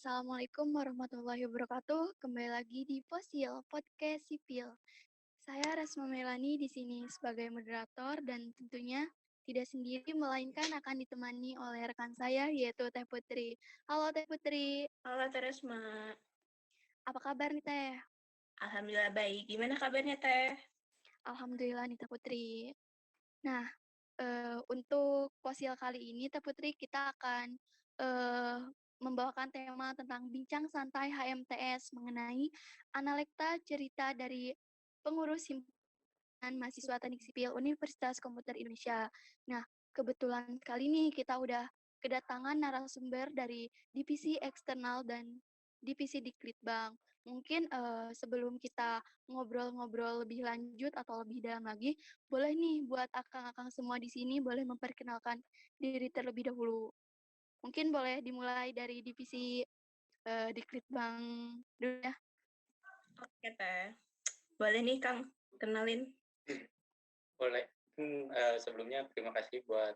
Assalamualaikum warahmatullahi wabarakatuh. Kembali lagi di Posil Podcast Sipil. Saya Rasma Melani di sini sebagai moderator dan tentunya tidak sendiri melainkan akan ditemani oleh rekan saya yaitu Teh Putri. Halo Teh Putri. Halo Teresma. Apa kabar nih Teh? Alhamdulillah baik. Gimana kabarnya Teh? Alhamdulillah nih Teh Putri. Nah, untuk Posil kali ini Teh Putri kita akan membawakan tema tentang bincang santai HMTS mengenai analekta cerita dari pengurus himpunan mahasiswa teknik sipil Universitas Komputer Indonesia. Nah, kebetulan kali ini kita udah kedatangan narasumber dari divisi eksternal dan divisi Dikritbang. Mungkin sebelum kita ngobrol-ngobrol lebih lanjut atau lebih dalam lagi, boleh nih buat akang-akang semua di sini boleh memperkenalkan diri terlebih dahulu. Mungkin boleh dimulai dari divisi Dikritbang dulu ya. Oke Teh. Boleh nih Kang, kenalin. Boleh. Sebelumnya terima kasih buat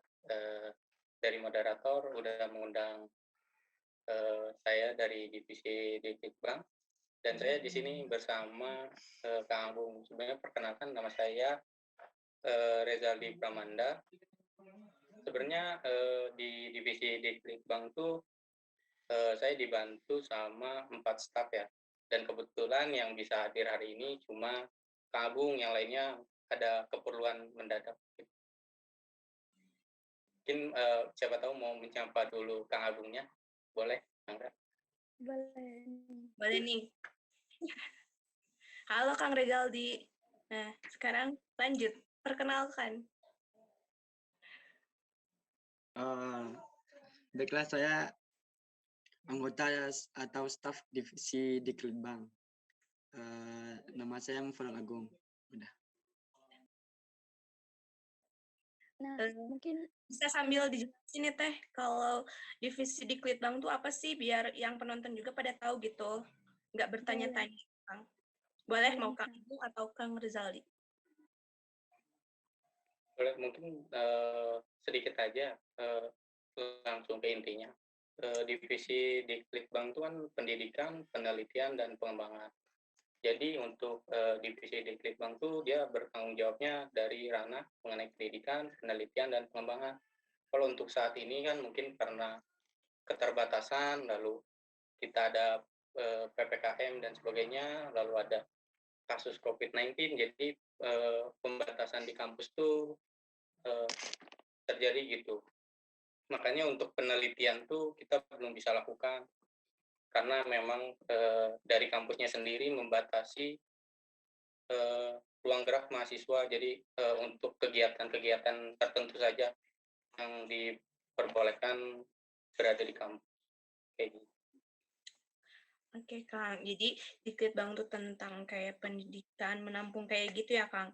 dari moderator udah mengundang saya dari divisi Dikbang, dan saya di sini bersama Kang Agung. Sebenarnya perkenalkan, nama saya Rezaldi Pramanda. Sebenarnya di divisi Dikbang tuh saya dibantu sama 4 staf ya, dan kebetulan yang bisa hadir hari ini cuma Kang Agung, yang lainnya ada keperluan mendadak. Mungkin siapa tahu mau menyapa dulu Kang Agungnya, boleh? Angga? Boleh nih. Halo Kang Rezaldi. Nah, sekarang lanjut. Perkenalkan. Baiklah, saya anggota atau staf divisi Dikritbang. Nama saya Mufarul Agung. Udah. Nah, mungkin bisa sambil dijelasin ya Teh, kalau divisi Dikritbang tuh apa sih, biar yang penonton juga pada tahu gitu. Nggak bertanya-tanya, Kang. Boleh mau Kang Agung atau Kang Rezaldi? Boleh, mungkin sedikit aja langsung ke intinya. Divisi Dikritbang itu kan pendidikan, penelitian, dan pengembangan. Jadi untuk divisi Dikritbang itu dia bertanggung jawabnya dari ranah mengenai pendidikan, penelitian, dan pengembangan. Kalau untuk saat ini kan mungkin karena keterbatasan, lalu kita ada PPKM dan sebagainya, lalu ada kasus COVID-19, jadi pembatasan di kampus tuh terjadi gitu. Makanya untuk penelitian tuh kita belum bisa lakukan, karena memang dari kampusnya sendiri membatasi ruang gerak mahasiswa. Jadi untuk kegiatan-kegiatan tertentu saja yang diperbolehkan berada di kampus. Kayak gitu. Oke Kang, jadi Dikritbang itu tentang kayak pendidikan, menampung kayak gitu ya Kang?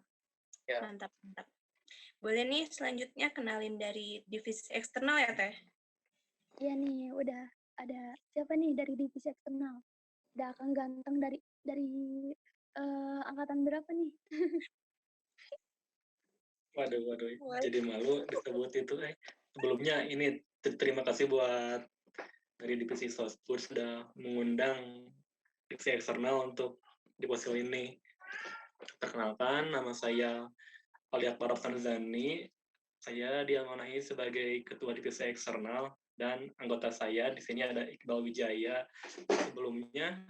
Ya. Mantap, mantap. Boleh nih selanjutnya kenalin dari divisi eksternal ya Teh? Iya nih, udah ada siapa nih dari divisi eksternal? Udah Akang ganteng dari angkatan berapa nih? Waduh, jadi malu disebut itu. Sebelumnya ini terima kasih buat dari divisi Sospur sudah mengundang divisi eksternal untuk di Posil ini. Perkenalkan, nama saya Ali Akbar Tanzani. Saya diamanahi sebagai ketua divisi eksternal, dan anggota saya di sini ada Iqbal Wijaya. Sebelumnya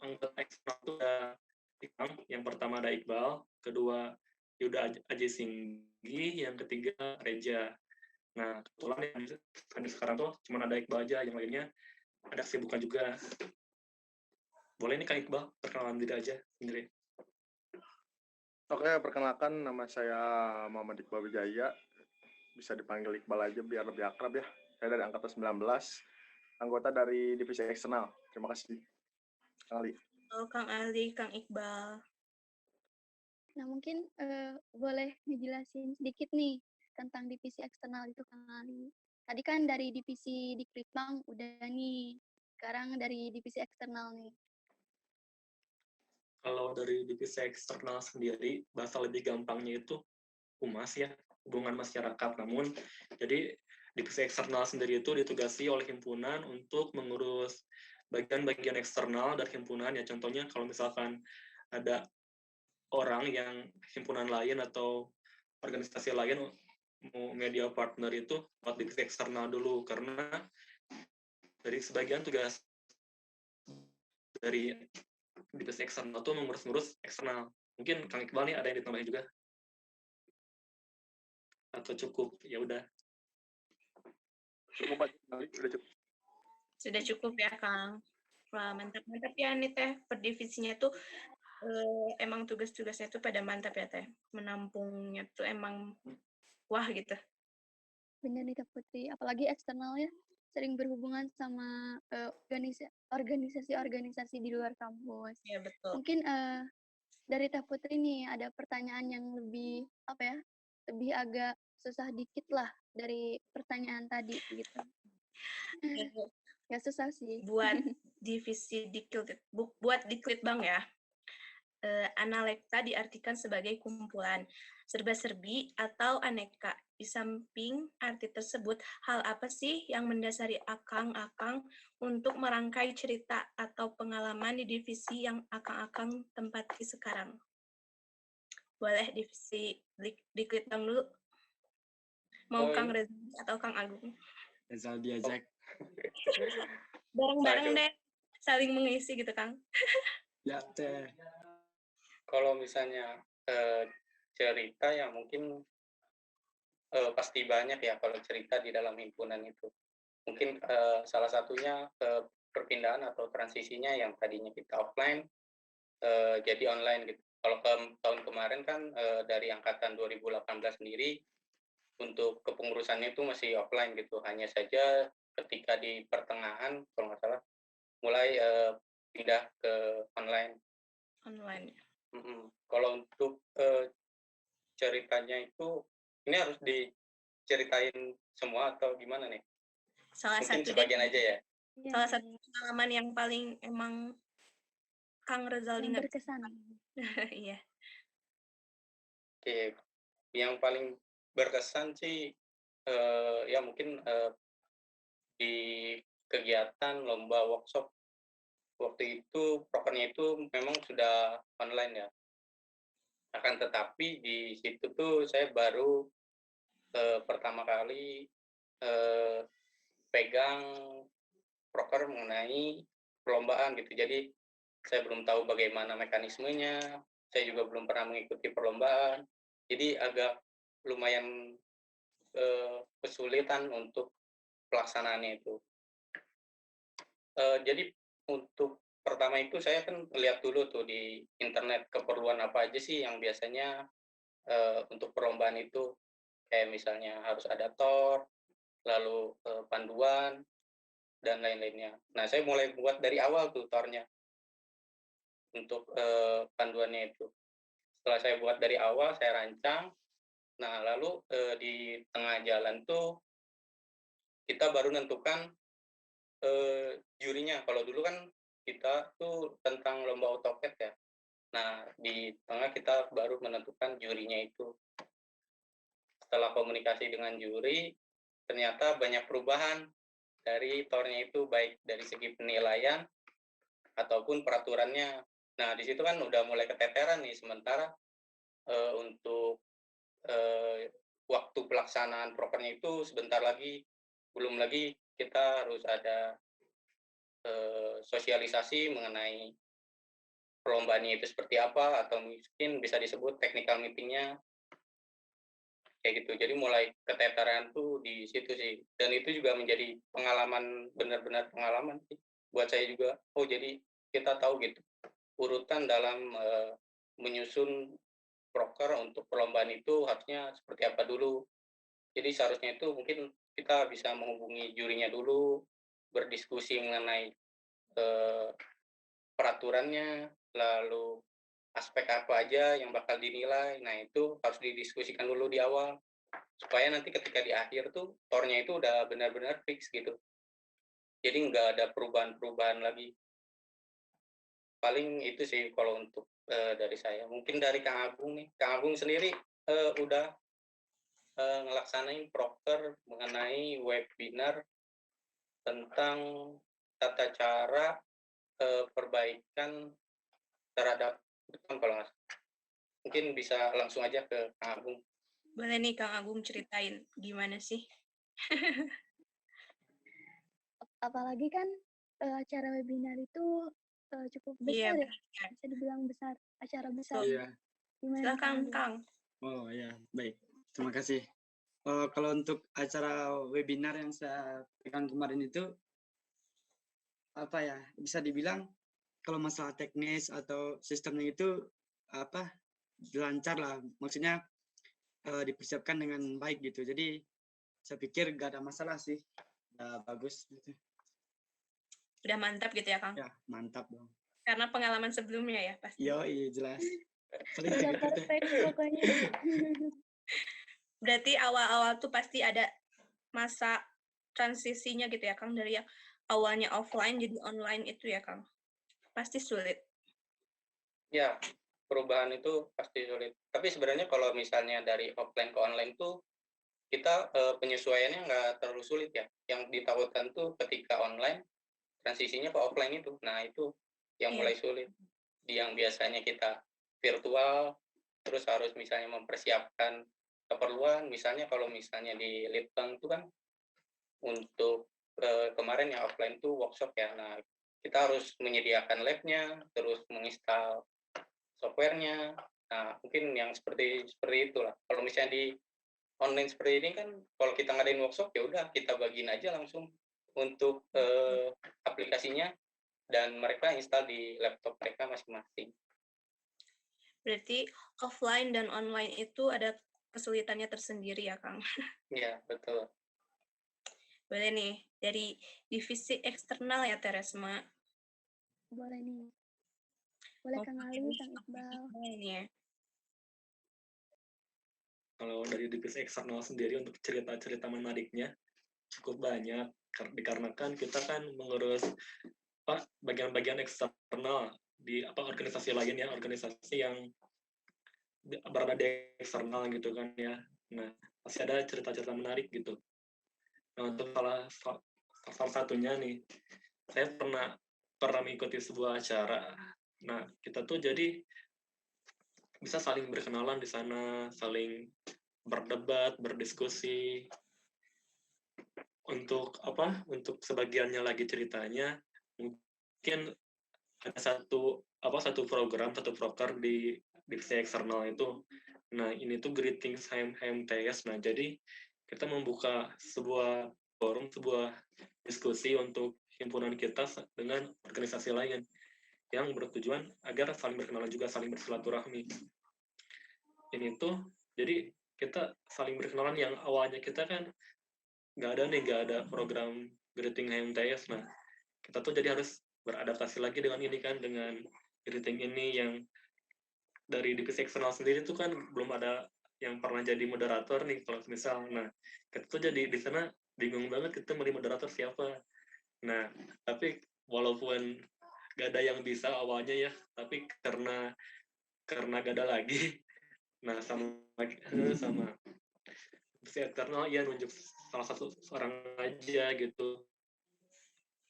anggota eksternal itu ada yang pertama ada Iqbal, kedua Yuda Aji Singgi, yang ketiga Reja. Nah, kebetulan yang sekarang tuh cuma ada Iqbal aja, yang lainnya ada kesibukan juga. Boleh nih Kang Iqbal, perkenalan diri aja sendiri. Oke, perkenalkan, nama saya Muhammad Iqbal Wijaya. Bisa dipanggil Iqbal aja biar lebih akrab ya. Saya dari angkatan 19, anggota dari divisi eksternal. Terima kasih, Kang Ali. Halo Kang Ali, Kang Iqbal. Nah, mungkin boleh ngejelasin sedikit nih tentang divisi eksternal itu Kang Ali. Tadi kan dari divisi Dikritbang udah nih, sekarang dari divisi eksternal nih. Kalau dari divisi eksternal sendiri, bahasa lebih gampangnya itu humas ya, hubungan masyarakat. Namun, jadi divisi eksternal sendiri itu ditugasi oleh himpunan untuk mengurus bagian-bagian eksternal dari himpunan. Ya contohnya kalau misalkan ada orang yang himpunan lain atau organisasi lain mau media partner itu lewat divisi eksternal dulu, karena dari sebagian tugas dari divisi eksternal itu mengurus-ngurus eksternal. Mungkin Kang Iqbal nih ada yang ditambahin juga atau cukup? Ya udah. Cukup Pak, udah cukup. Sudah cukup ya, Kang. Wah, mantap-mantap ya nih Teh. Per divisinya tuh emang tugas-tugasnya tuh pada mantap ya Teh. Menampungnya tuh emang wah gitu. Benar nih Teh Putri, apalagi eksternalnya sering berhubungan sama organisasi-organisasi di luar kampus. Ya betul. Mungkin dari Teh Putri nih ada pertanyaan yang lebih apa ya, lebih agak susah dikit lah dari pertanyaan tadi gitu. Gak susah sih. Buat divisi buat Diklit Bang ya. Analekta diartikan sebagai kumpulan, serba-serbi atau aneka. Di samping arti tersebut, hal apa sih yang mendasari akang-akang untuk merangkai cerita atau pengalaman di divisi yang akang-akang tempati sekarang? Boleh divisi Diklit-Bang dulu? Mau Kang Reza atau Kang Agung? Rizal diajak. Bareng-bareng deh, saling mengisi gitu Kang. Ya, Teh. Kalau misalnya cerita ya mungkin pasti banyak ya kalau cerita di dalam himpunan itu. Mungkin salah satunya perpindahan atau transisinya yang tadinya kita offline jadi online gitu. Kalau tahun kemarin kan dari angkatan 2018 sendiri untuk kepengurusannya itu masih offline gitu. Hanya saja ketika di pertengahan kalau nggak salah mulai pindah ke online. Online. Kalau untuk ceritanya itu ini harus diceritain semua atau gimana nih? Mungkin sebagian aja ya. Salah satu pengalaman yang paling emang Kang Rezaldi yang berkesan. Iya. Oke, yang paling berkesan sih ya mungkin di kegiatan lomba workshop waktu itu prokernya itu memang sudah online ya. Akan tetapi di situ tuh saya baru pertama kali pegang proker mengenai perlombaan gitu. Jadi saya belum tahu bagaimana mekanismenya, saya juga belum pernah mengikuti perlombaan. Jadi agak lumayan kesulitan untuk pelaksanaannya itu. Jadi untuk pertama itu saya kan lihat dulu tuh di internet keperluan apa aja sih yang biasanya untuk perlombaan itu, kayak misalnya harus ada TOR, lalu panduan, dan lain-lainnya. Nah, saya mulai buat dari awal tuh TOR-nya untuk panduannya itu. Setelah saya buat dari awal, saya rancang. Nah, lalu di tengah jalan tuh kita baru nentukan jurinya. Kalau dulu kan kita tuh tentang lomba AutoCAD ya. Nah, di tengah kita baru menentukan jurinya itu. Setelah komunikasi dengan juri, ternyata banyak perubahan dari TOR-nya itu, baik dari segi penilaian ataupun peraturannya. Nah, di situ kan udah mulai keteteran nih, sementara untuk waktu pelaksanaan prokernya itu sebentar lagi, belum lagi kita harus ada sosialisasi mengenai perlombaannya itu seperti apa, atau mungkin bisa disebut technical meeting-nya, kayak gitu. Jadi mulai keteteran tuh di situ sih, dan itu juga menjadi pengalaman, benar-benar pengalaman sih buat saya juga. Oh, jadi kita tahu gitu urutan dalam menyusun proker untuk perlombaan itu harusnya seperti apa dulu. Jadi seharusnya itu mungkin kita bisa menghubungi jurinya dulu, berdiskusi mengenai peraturannya, lalu aspek apa aja yang bakal dinilai. Nah, itu harus didiskusikan dulu di awal, supaya nanti ketika di akhir tuh tornya itu udah benar-benar fix gitu. Jadi nggak ada perubahan-perubahan lagi. Paling itu sih kalau untuk dari saya. Mungkin dari Kang Agung nih. Kang Agung sendiri udah ngelaksanain proker mengenai webinar tentang tata cara perbaikan terhadap beton kalau nggak salah. Mungkin bisa langsung aja ke Kang Agung. Boleh nih Kang Agung ceritain gimana sih? Apalagi kan acara webinar itu cukup Iya, besar ya, benar. bisa dibilang besar, acara besar. Iya. Gimana Silakan Agung? Kang. Oh ya, baik. Terima kasih. Kalau untuk acara webinar yang saya pegang kemarin itu, apa ya, bisa dibilang kalau masalah teknis atau sistemnya itu apa lancar lah. Maksudnya dipersiapkan dengan baik gitu. Jadi saya pikir gak ada masalah sih. Udah bagus gitu. Udah mantap gitu ya Kang? Ya, mantap dong. Karena pengalaman sebelumnya ya pasti. Iya, jelas. Paling Udah segitu deh. perfect pokoknya. Berarti awal-awal tuh pasti ada masa transisinya gitu ya Kang, dari yang awalnya offline jadi online itu ya Kang. Pasti sulit. Ya, perubahan itu pasti sulit. Tapi sebenarnya kalau misalnya dari offline ke online tuh kita penyesuaiannya nggak terlalu sulit ya. Yang ditakutkan tuh ketika online transisinya ke offline itu. Nah, itu yang Iya. mulai sulit. Yang biasanya kita virtual terus harus misalnya mempersiapkan keperluan, misalnya kalau misalnya di Litbang itu kan untuk kemarin yang offline itu workshop ya. Nah, kita harus menyediakan labnya, terus menginstal softwarenya. Nah, mungkin yang seperti itulah. Kalau misalnya di online seperti ini kan, kalau kita ngadain workshop ya udah kita bagiin aja langsung untuk aplikasinya dan mereka install di laptop mereka masing-masing. Berarti offline dan online itu ada kesulitannya tersendiri ya Kang. Iya, betul. Boleh nih, dari divisi eksternal ya Teresma. Boleh nih. Boleh Kang Ali, Kang Iqbal. Ini ya. Kalau dari divisi eksternal sendiri untuk cerita-cerita menariknya cukup banyak, dikarenakan kita kan mengurus bagian-bagian eksternal di organisasi lain ya, organisasi yang berada di eksternal gitu kan ya. Nah, pasti ada cerita-cerita menarik gitu. Nah, untuk salah satunya nih, saya pernah mengikuti sebuah acara. Nah, kita tuh jadi bisa saling berkenalan di sana, saling berdebat, berdiskusi. Untuk sebagiannya lagi ceritanya mungkin ada satu program, satu proker di divisi eksternal itu. Nah, ini tuh greetings HMTS. Nah, jadi kita membuka sebuah forum, sebuah diskusi untuk himpunan kita dengan organisasi lain yang bertujuan agar saling berkenalan juga, saling bersilaturahmi. Ini tuh jadi kita saling berkenalan yang awalnya kita kan nggak ada program greeting HMTS. Nah, kita tuh jadi harus beradaptasi lagi dengan ini kan, dengan greeting ini yang dari divisi eksternal sendiri tuh kan belum ada yang pernah jadi moderator nih kalau misal. Nah, kita tuh jadi di sana bingung banget kita milih moderator siapa. Nah, tapi walaupun gak ada yang bisa awalnya ya, tapi karena gak ada lagi, nah sama divisi eksternal ya nunjuk salah satu orang aja gitu.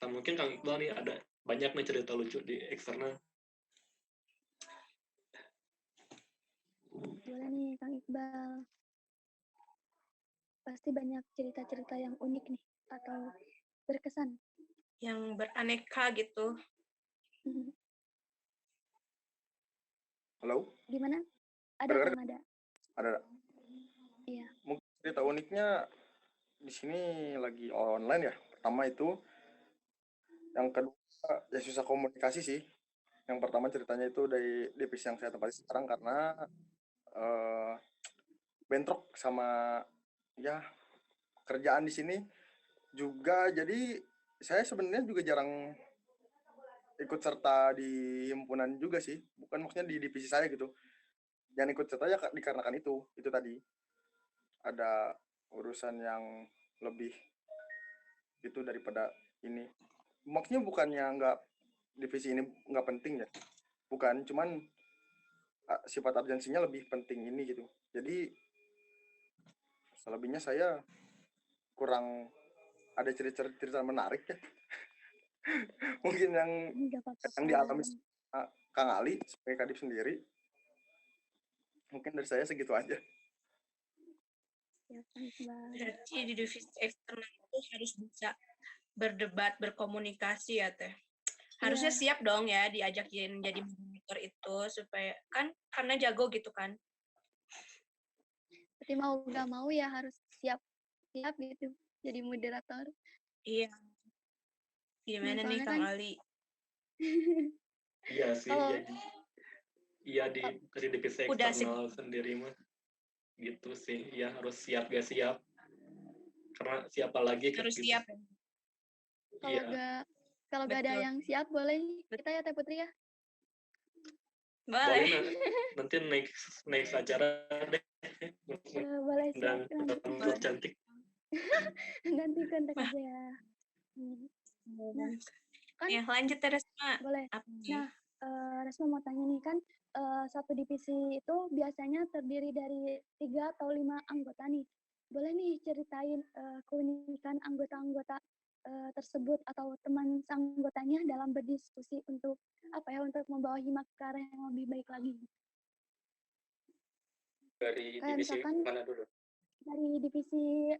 Nah, mungkin Kang Iqbal nih ada banyak nih cerita lucu di eksternal. Boleh nih Kang Iqbal. Pasti banyak cerita-cerita yang unik nih atau berkesan. Yang beraneka gitu. Halo? Gimana? Ada Dengar? Kang, ada. Ada. Iya. Mungkin cerita uniknya di sini lagi online ya. Pertama itu, yang kedua ya susah komunikasi sih. Yang pertama ceritanya itu dari divisi yang saya tempati sekarang karena bentrok sama ya kerjaan di sini juga. Jadi saya sebenarnya juga jarang ikut serta di himpunan juga sih, bukan maksudnya di divisi saya gitu. Jangan ikut serta ya dikarenakan itu tadi ada urusan yang lebih itu daripada ini. Maksudnya bukannya nggak divisi ini nggak penting ya, bukan, cuman sifat urgensinya lebih penting ini gitu. Jadi Selebihnya saya kurang ada cerita-cerita menarik ya. Mungkin Nggak apa-apa, yang dialami Kang Ali sebagai kadip sendiri. Mungkin dari saya segitu aja. ya, Kang Iqbal. Berarti di divisi eksternal itu harus bisa berdebat, berkomunikasi ya Teh. Harusnya Iya. siap dong ya diajakin jadi moderator itu supaya kan karena jago gitu kan. Tapi mau nggak mau ya harus siap gitu jadi moderator. Iya. Gimana nih Soalnya Kang kan Ali? Iya sih, kalau iya dari divisi Udah eksternal sendiri mah gitu sih. Ya harus siap gak siap. Karena siapa lagi kan harus gitu. siap. kalau Iya. nggak ada Betul. yang siap boleh nih kita ya Teh Putri ya. Boleh. Nanti next acara deh. Boleh siap Dan nanti. cantik. Nanti kontak aja ya. Nah, kan Ya, lanjut Resma. boleh. Apa nih? Nah, Resma mau tanya nih kan satu divisi itu biasanya terdiri dari 3 atau 5 anggota nih. Boleh nih ceritain keunikan anggota-anggota tersebut atau teman anggotanya dalam berdiskusi untuk untuk membawa Hima ke arah yang lebih baik lagi. Dari Kayak divisi misalkan mana dulu? dari divisi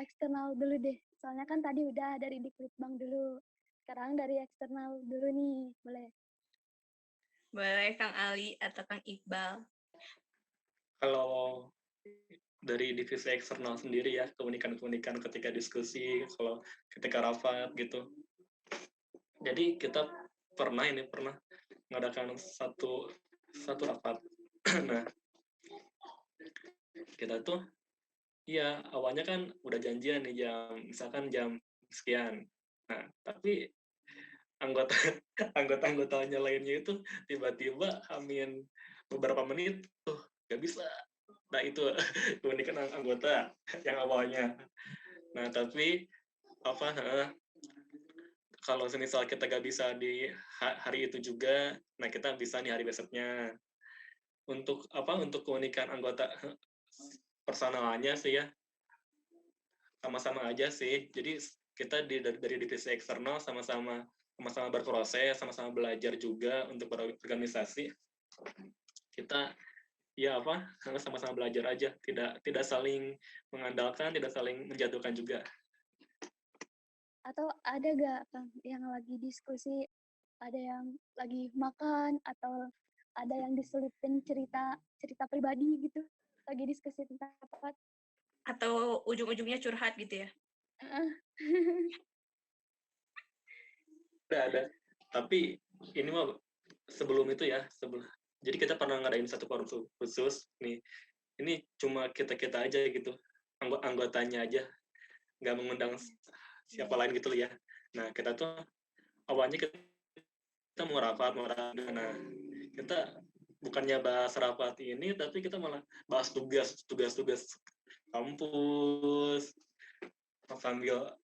eksternal dulu deh. Soalnya kan tadi udah dari Dikritbang dulu. Sekarang dari eksternal dulu nih, boleh. Boleh Kang Ali atau Kang Iqbal. Kalau dari divisi eksternal sendiri ya, keunikan-keunikan ketika diskusi, kalau ketika rapat gitu. Jadi kita pernah mengadakan satu rapat. Nah, kita tuh ya awalnya kan udah janjian nih misalkan jam sekian. Nah, tapi anggotanya lainnya itu tiba-tiba hamin beberapa menit tuh gak bisa. Nah itu keunikan anggota yang awalnya. Nah tapi kalau semisal kita gak bisa di hari itu juga, nah kita bisa di hari besoknya. Untuk keunikan anggota personalannya sih ya sama-sama aja sih. Jadi kita dari divisi eksternal sama-sama berproses, sama-sama belajar juga untuk berorganisasi. Kita sama-sama belajar aja, tidak saling mengandalkan, tidak saling menjatuhkan juga. Atau ada gak Kang yang lagi diskusi, ada yang lagi makan atau ada yang diselipin cerita pribadi gitu, lagi diskusi tentang apa? Atau ujung-ujungnya curhat gitu ya? Ada. Tapi ini mah sebelum itu ya, jadi kita pernah ngadain satu forum khusus nih. Ini cuma kita aja gitu, anggotanya aja, nggak mengundang siapa lain gitu ya. Nah kita tuh awalnya kita mau rapat. Nah kita bukannya bahas rapat ini, tapi kita malah bahas tugas kampus, sambil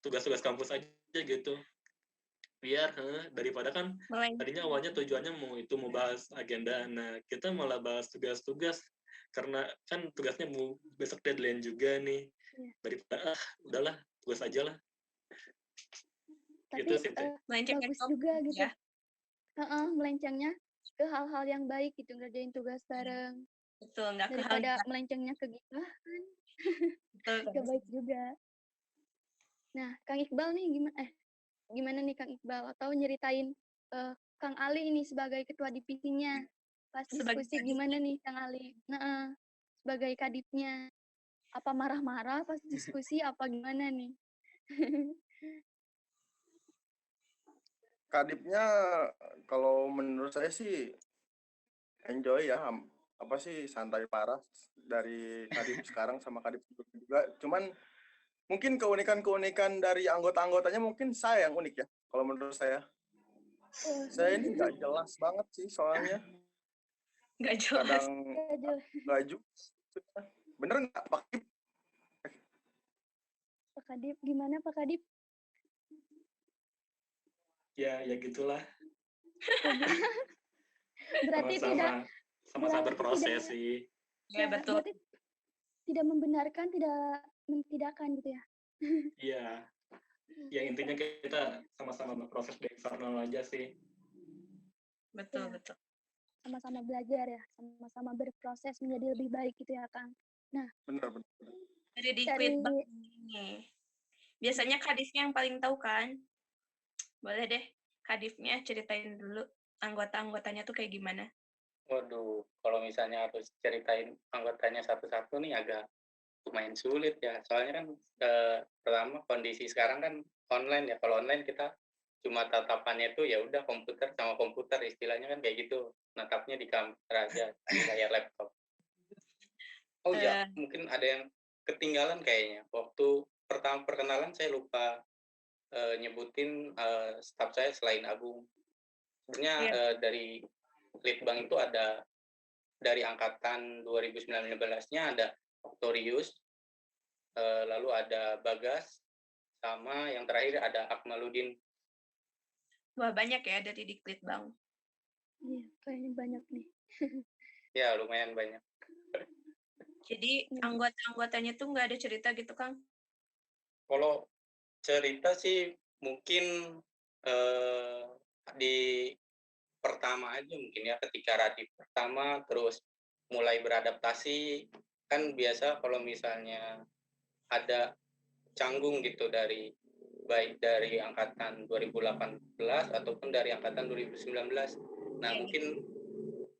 tugas-tugas kampus aja gitu. Biar daripada kan tadinya awalnya tujuannya mau bahas agenda. Nah kita malah bahas tugas karena kan tugasnya mau besok deadline juga nih. Daripada udahlah tugas aja lah. Tapi Gitu sih, bagus juga gitu ya. Melencengnya ke hal-hal yang baik gitu, ngerjain tugas bareng. Betul, nggak ke hal daripada melencengnya ke gibahan. Gak baik juga. Nah Kang Iqbal nih gimana nih Kang Iqbal, atau nyeritain Kang Ali ini sebagai ketua divisinya pas diskusi gimana nih Kang Ali sebagai kadipnya, apa marah-marah pas diskusi apa gimana nih? Kadipnya kalau menurut saya sih enjoy ya, santai parah dari kadip sekarang sama kadip juga. Cuman mungkin keunikan dari anggota-anggotanya mungkin saya yang unik ya kalau menurut saya. Saya ini nggak jelas banget sih soalnya. Nggak jelas. Kadang nggak jelas. Bener nggak Pak Kadip? Pak Kadip gimana Pak Kadip? Ya gitulah. Berarti sama-sama berproses sih. Ya betul. tidak membenarkan, tidak mentidakkan gitu ya. Iya, ya intinya kita sama-sama berproses di eksternal aja sih. Betul, Ya. betul. Sama-sama belajar ya, sama-sama berproses menjadi lebih baik gitu ya, Kang. Benar. Dari di Dari Quidbank ini. Biasanya kadifnya yang paling tahu kan? Boleh deh, kadifnya ceritain dulu anggota-anggotanya tuh kayak gimana. Waduh, kalau misalnya harus ceritain anggotanya satu-satu nih agak lumayan sulit ya. Soalnya kan pertama kondisi sekarang kan online ya. Kalau online kita cuma tatapannya tuh ya udah komputer sama komputer, istilahnya kan kayak gitu. Natapnya di kamera aja, di layar laptop. Oh iya, mungkin ada yang ketinggalan kayaknya. Waktu pertama perkenalan saya lupa nyebutin staf saya selain Agung. Sebenarnya dari Litbang itu ada dari angkatan 2019-nya ada Octorius, lalu ada Bagas, sama yang terakhir ada Akmaludin. Wah, banyak ya dari di Quidbank. iya, kayaknya banyak nih. Ya, lumayan banyak. Jadi anggota-anggotanya tuh nggak ada cerita gitu, Kang? Kalau cerita sih mungkin di pertama aja mungkin ya, ketika Radif pertama terus mulai beradaptasi, kan biasa kalau misalnya ada canggung gitu dari baik dari angkatan 2018 ataupun dari angkatan 2019. Nah, mungkin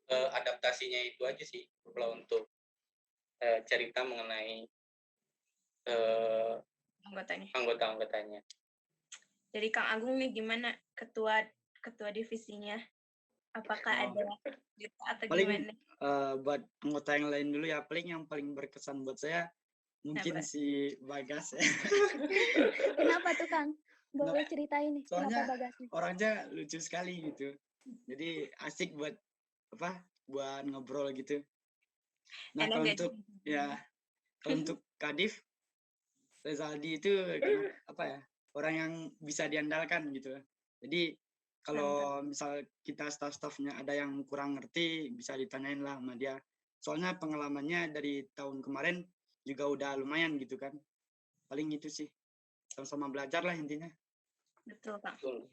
adaptasinya itu aja sih kalau untuk cerita mengenai anggota-anggotanya. Jadi Kang Agung nih gimana ketua divisinya? Apakah ada cerita atau Paling gimana? buat anggota yang lain dulu ya, paling yang paling berkesan buat saya mungkin si Bagas ya. Kenapa tuh, Kang? Boleh ceritain nih, Soalnya kenapa Bagas nih? orangnya lucu sekali gitu. Jadi asik buat ngobrol gitu. Nah, kalau untuk Kadif, Rezaldi itu orang yang bisa diandalkan gitu. Jadi kalau misal kita staff-staffnya ada yang kurang ngerti, bisa ditanyain lah sama dia. Soalnya pengalamannya dari tahun kemarin juga udah lumayan gitu kan. Paling itu sih. Sama-sama belajar lah intinya. Betul, Kang. Betul.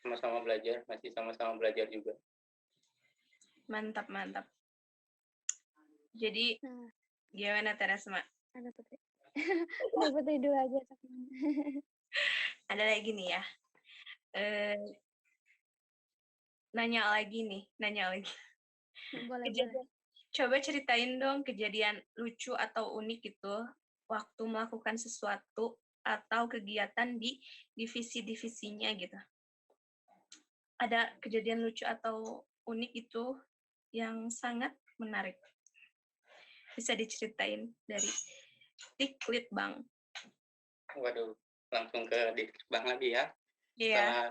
Sama-sama belajar, masih sama-sama belajar juga. Mantap. Jadi gimana Teresma? Ada Putri. Ada Putri dulu aja. Ada lagi nih ya. Nanya lagi. Boleh. Coba ceritain dong kejadian lucu atau unik itu waktu melakukan sesuatu atau kegiatan di divisi-divisinya gitu. Ada kejadian lucu atau unik itu yang sangat menarik. Bisa diceritain dari Litbang. Waduh, langsung ke Litbang lagi ya. Iya. Setelah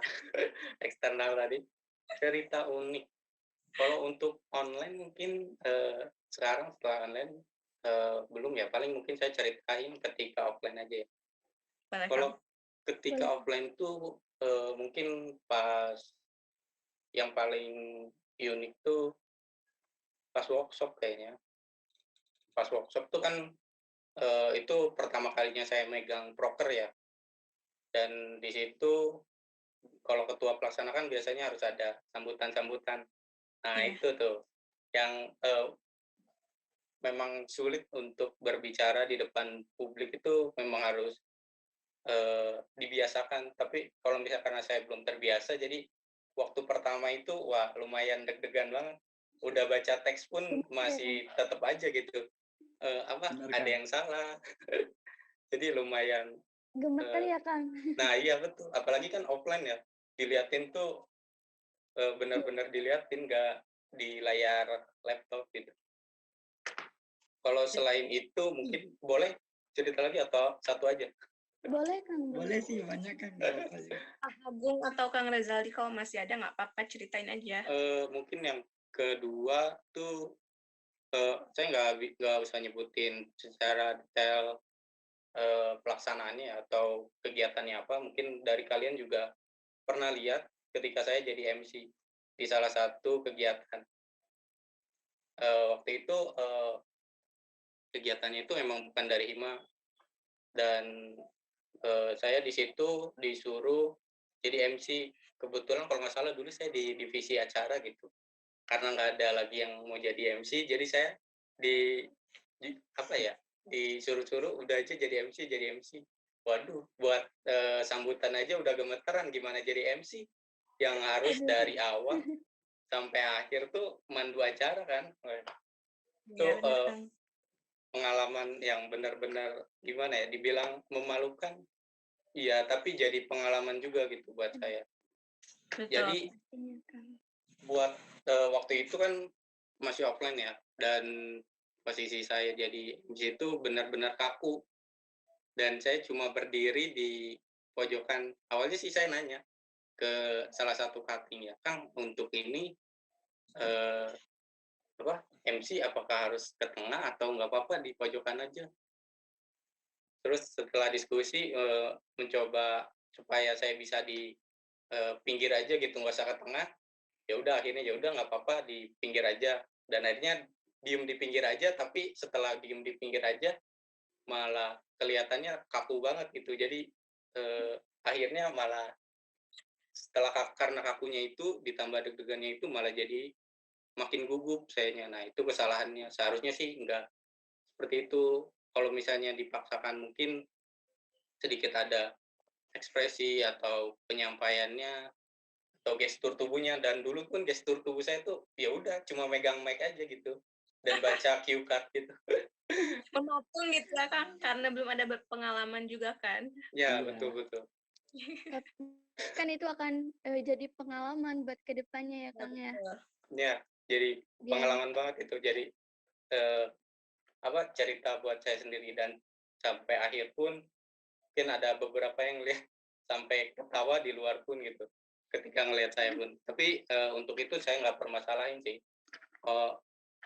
eksternal tadi. Cerita unik. Kalau untuk online mungkin sekarang setelah online belum ya. Paling mungkin saya ceritain ketika offline aja ya. Kalau ketika offline tuh mungkin pas yang paling unik tuh pas workshop kayaknya. Pas workshop tuh kan itu pertama kalinya saya megang proker ya. Dan di situ kalau ketua pelaksana kan biasanya harus ada sambutan-sambutan. Nah, itu tuh yang memang sulit untuk berbicara di depan publik, itu memang harus dibiasakan. Tapi kalau misalnya karena saya belum terbiasa, jadi waktu pertama itu wah lumayan deg-degan banget. Udah baca teks pun masih tetap aja gitu. Ada yang salah. Jadi lumayan gemeter ya, Kang. Nah, iya betul. Apalagi kan offline ya. Diliatin tuh benar-benar diliatin, nggak di layar laptop gitu. Kalau selain itu mungkin boleh cerita lagi atau satu aja? Boleh, Kang. Boleh sih, banyak kan. Agung atau Kang Rezaldi kalau masih ada nggak apa-apa ceritain aja. Mungkin yang kedua tuh saya nggak usah nyebutin secara detail pelaksanaannya atau kegiatannya apa. Mungkin dari kalian juga pernah lihat ketika saya jadi MC di salah satu kegiatan. Waktu itu kegiatannya itu emang bukan dari hima, dan saya di situ disuruh jadi MC. Kebetulan kalau nggak salah dulu saya di divisi acara gitu, karena nggak ada lagi yang mau jadi MC, jadi saya di apa ya, disuruh-suruh udah aja jadi MC. Waduh, buat sambutan aja udah gemeteran, gimana jadi MC yang harus dari awal sampai akhir tuh mandu acara kan. Itu Iya, bener, Kang. pengalaman yang benar-benar gimana ya, dibilang memalukan, iya, tapi jadi pengalaman juga gitu buat saya. Betul. Jadi Pastinya, Kang. buat waktu itu kan masih offline ya, dan posisi saya jadi MC itu benar-benar kaku, dan saya cuma berdiri di pojokan. Awalnya sih saya nanya ke salah satu cutting, ya Kang, untuk ini MC apakah harus ke tengah atau nggak apa-apa di pojokan aja. Terus setelah diskusi mencoba supaya saya bisa di pinggir aja gitu, nggak usah ke tengah. Ya udah, akhirnya ya udah nggak apa-apa di pinggir aja, dan akhirnya diem di pinggir aja. Tapi setelah diem di pinggir aja malah kelihatannya kaku banget gitu. Jadi akhirnya malah karena kakunya itu ditambah deg-degannya itu malah jadi makin gugup sayanya. Nah, itu kesalahannya. Seharusnya sih enggak seperti itu. Kalau misalnya dipaksakan mungkin sedikit ada ekspresi atau penyampaiannya atau gestur tubuhnya. Dan dulu pun gestur tubuh saya tuh ya udah cuma megang mic aja gitu dan baca cue card gitu. Menopang gitu ya, Kang, karena belum ada pengalaman juga kan. Ya, Iya. betul. Kan itu akan jadi pengalaman buat kedepannya ya, Kang ya. Betul. Ya, jadi Biar pengalaman banget itu. Jadi cerita buat saya sendiri, dan sampai akhir pun mungkin ada beberapa yang lihat sampai ketawa di luar pun gitu ketika ngelihat saya pun. Tapi untuk itu saya nggak permasalahin sih.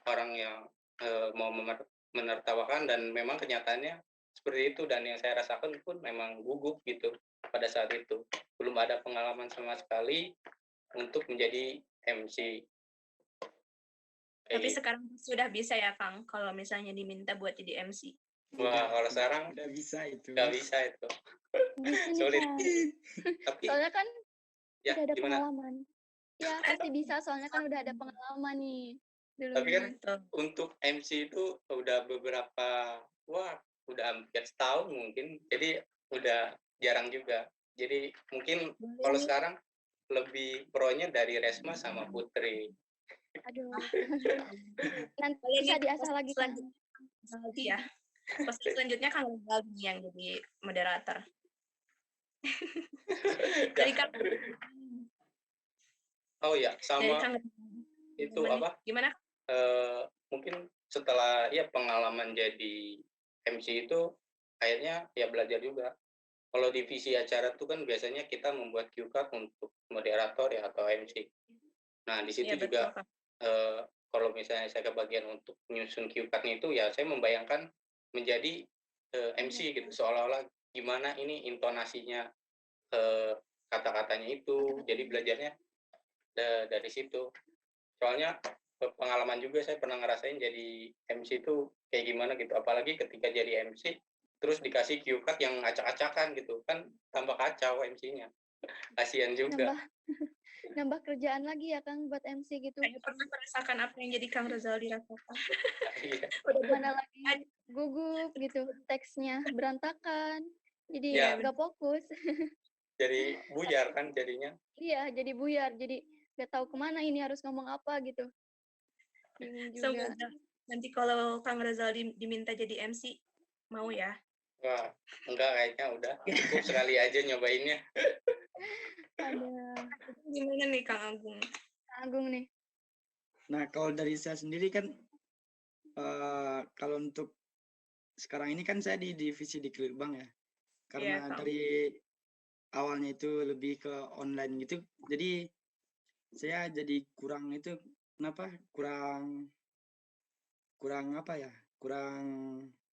Orang yang mau menertawakan, dan memang kenyataannya seperti itu, dan yang saya rasakan pun memang gugup gitu pada saat itu. Belum ada pengalaman sama sekali untuk menjadi MC. Tapi sekarang sudah bisa ya, Kang, kalau misalnya diminta buat jadi MC. Wah, kalau sekarang Udah bisa itu. nggak bisa itu. bisa nih, Sulit. Kang. Tapi Soalnya kan ya udah ada gimana? pengalaman. Ya, pasti bisa. Soalnya kan udah ada pengalaman nih Tapi kan dulunya. untuk MC itu udah udah hampir setahun mungkin. Jadi udah jarang juga. Jadi mungkin kalau sekarang lebih pro-nya dari Resma sama Putri. Aduh. Nanti Boleh bisa nih, diasah lagi, Kang. Lagi ya. Pasti selanjutnya Kang Rizal yang jadi moderator. Dari Kang. Oh ya, Dari sama Kang. itu apa? Gimana? Mungkin setelah ya pengalaman jadi MC itu akhirnya ya belajar juga. Kalau divisi acara itu kan biasanya kita membuat cue card untuk moderator ya atau MC. Nah, di situ Iya, juga betul, Kang. kalau misalnya saya kebagian untuk menyusun cue card itu, ya saya membayangkan menjadi MC gitu, seolah-olah gimana ini intonasinya kata-katanya itu. Jadi belajarnya dari situ. Soalnya pengalaman juga saya pernah ngerasain jadi MC itu kayak gimana gitu. Apalagi ketika jadi MC terus dikasih cue card yang acak-acakan gitu, kan tambah kacau MC-nya. Kasihan juga. Nambah kerjaan lagi ya, Kang, buat MC gitu. Saya pernah merasakan apa yang jadi Kang Rizal dirasakan. Iya. Mana lagi gugup gitu, teksnya berantakan. Jadi Ya. nggak fokus. Jadi buyar kan jadinya. Iya, jadi buyar. Jadi nggak tahu kemana ini harus ngomong apa gitu. Bingung juga. Semoga nanti kalau Kang Rizal diminta jadi MC, mau ya? Wah, enggak, kayaknya udah cukup sekali aja nyobainnya. Ada Gimana nih Kang Agung? Agung nih. Nah, kalau dari saya sendiri kan, kalau untuk sekarang ini kan saya di divisi di Kelirbank ya. Karena Kang. dari awalnya itu lebih ke online gitu, jadi saya jadi kurang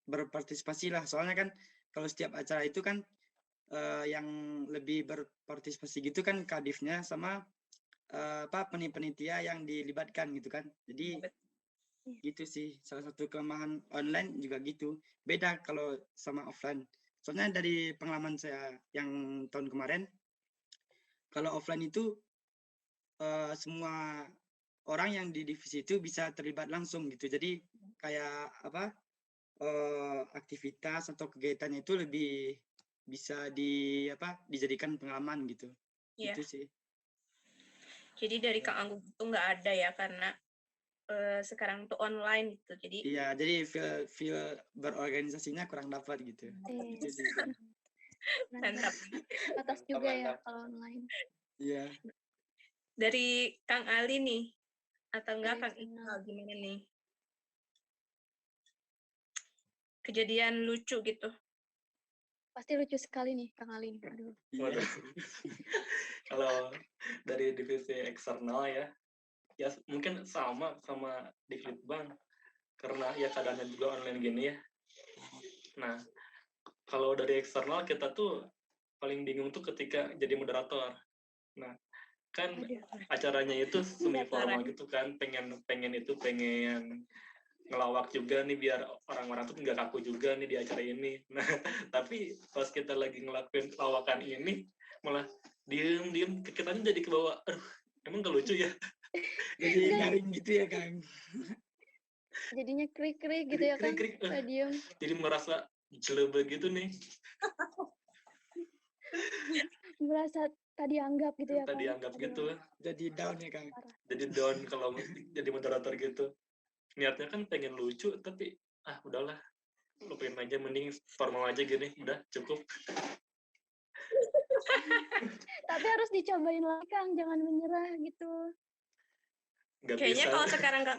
berpartisipasi lah. Soalnya kan kalau setiap acara itu kan yang lebih berpartisipasi gitu kan kadifnya sama penitia yang dilibatkan gitu kan. Jadi Gitu sih, salah satu kelemahan online juga gitu. Beda kalau sama offline. Soalnya dari pengalaman saya yang tahun kemarin, kalau offline itu semua orang yang di divisi itu bisa terlibat langsung gitu. Jadi kayak apa aktivitas atau kegiatannya itu lebih bisa dijadikan pengalaman gitu. Iya. Itu sih. Jadi dari Kang Anggung itu nggak ada ya karena sekarang tuh online gitu. Jadi Iya, jadi feel berorganisasinya kurang dapat gitu. Itu sih. Kang. mantap. Atas juga ya kalau online. Iya. Dari Kang Ali nih atau enggak Dari Kang sana. Iqbal gimana nih? Kejadian lucu gitu. Pasti lucu sekali nih Kang Ali nih. Aduh. Waduh. Kalau dari divisi eksternal ya mungkin sama di Litbang karena ya keadaannya juga online gini ya. Nah, kalau dari eksternal kita tuh paling bingung tuh ketika jadi moderator. Nah, kan Aduh. acaranya itu semi formal gitu kan, pengen ngelawak juga nih biar orang-orang tuh nggak kaku juga nih di acara ini. Nah, tapi pas kita lagi ngelakuin lawakan ini malah diem kitanya jadi ke bawah. Aduh, emang gak lucu ya? Jadi garing gitu ya Kang. Jadinya krik-krik gitu ya Kang. Krik-krik, Diem. jadi merasa jelebe gitu nih. Merasa tadi anggap gitu ya Kang. Tadi anggap Aduh. gitu. Jadi down ya Kang. Parah. Jadi down kalau jadi moderator gitu. Niatnya kan pengen lucu tapi udahlah, lupain aja, mending formal aja gini, udah cukup. Tapi harus dicobain lagi Kang, jangan menyerah gitu. Nggak Kayaknya bisa. kalau sekarang Kang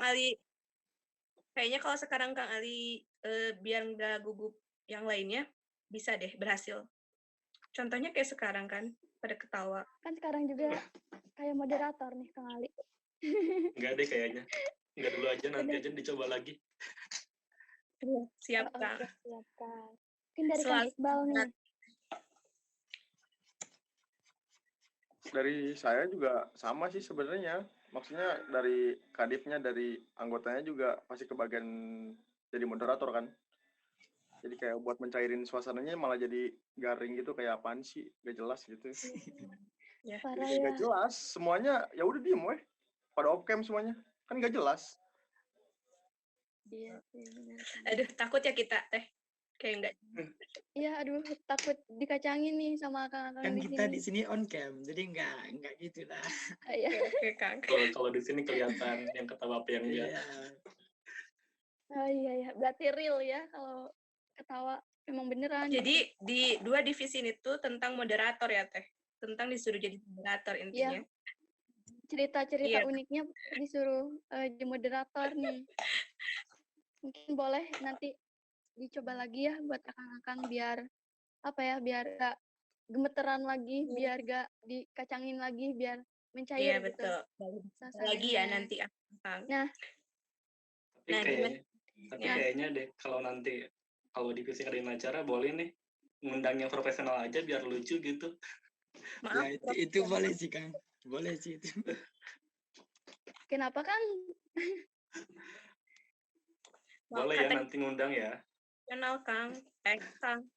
Ali biar nggak gugup yang lainnya bisa deh berhasil. Contohnya kayak sekarang kan pada ketawa. Kan sekarang juga kayak moderator nih Kang Ali. Nggak deh kayaknya. Nggak dulu aja, nanti aja dicoba lagi. Siap Oh, Kang. siap Kang. Mungkin dari Kang Selalu Iqbal nih. Dari saya juga sama sih sebenarnya. Maksudnya dari kadifnya, dari anggotanya juga pasti kebagian jadi moderator kan. Jadi kayak buat mencairin suasananya malah jadi garing gitu, kayak apaan sih, gak jelas gitu. Ya. Parah Jadi ya. gak jelas, semuanya ya udah diem weh. Pada off-cam semuanya. Kan gak jelas. Iya sih benar. Aduh, takut ya kita teh. Kayak enggak. Iya, aduh takut dikacangin nih sama Kang Kan di kita sini. di sini on cam, jadi nggak gitu lah. Iya. Oke, Kang. Kalau di sini kelihatan yang ketawa apa yang enggak. Iya. Oh iya ya, berarti real ya kalau ketawa memang beneran. Jadi di dua divisi ini tuh tentang moderator ya teh. Tentang disuruh jadi moderator intinya. Cerita-cerita Iya. uniknya disuruh jadi moderator nih. Mungkin boleh nanti dicoba lagi ya buat akang-akang biar biar gak gemeteran lagi, biar gak dikacangin lagi, biar mencair Iya gitu. betul. Lagi ya suasananya. nanti Kang. Nah, Tapi kayaknya deh kalau divisi ngadain acara boleh nih ngundang yang profesional aja biar lucu gitu. Maaf. Ya itu boleh sih Kang. Boleh sih itu. kenapa Kang? Boleh ya nanti ngundang ya. Kenal Kang. Kang.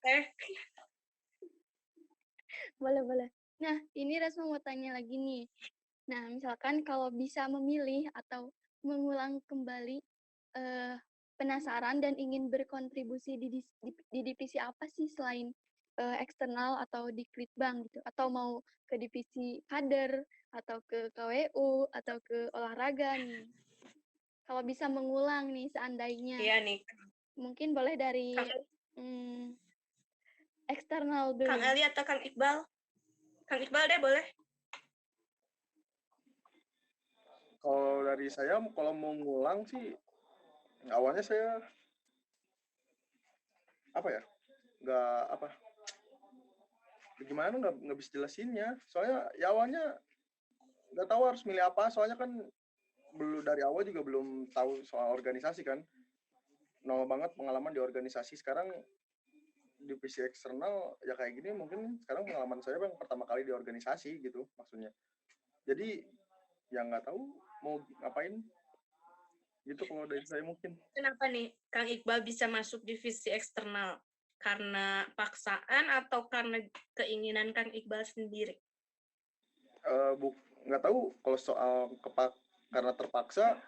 Boleh. Nah, ini Resma mau tanya lagi nih. Nah, misalkan kalau bisa memilih atau mengulang kembali penasaran dan ingin berkontribusi di divisi apa sih selain eksternal atau di Litbang gitu, atau mau ke divisi kader atau ke KWU atau ke olahraga nih. Kalau bisa mengulang nih seandainya. Iya nih. Mungkin boleh dari eksternal dulu. Kang Ali atau Kang Iqbal? Kang Iqbal deh boleh. Kalau dari saya, kalau mau ngulang sih, awalnya saya nggak bisa jelasinnya. Soalnya ya awalnya nggak tahu harus milih apa. Soalnya kan dari awal juga belum tahu soal organisasi kan. Nol banget pengalaman di organisasi. Sekarang divisi eksternal ya kayak gini, mungkin sekarang pengalaman saya yang pertama kali di organisasi gitu maksudnya. Jadi ya nggak tahu mau ngapain. Gitu kalau dari saya mungkin. Kenapa nih Kang Iqbal bisa masuk divisi eksternal? Karena paksaan atau karena keinginan Kang Iqbal sendiri? Nggak tahu kalau soal karena terpaksa,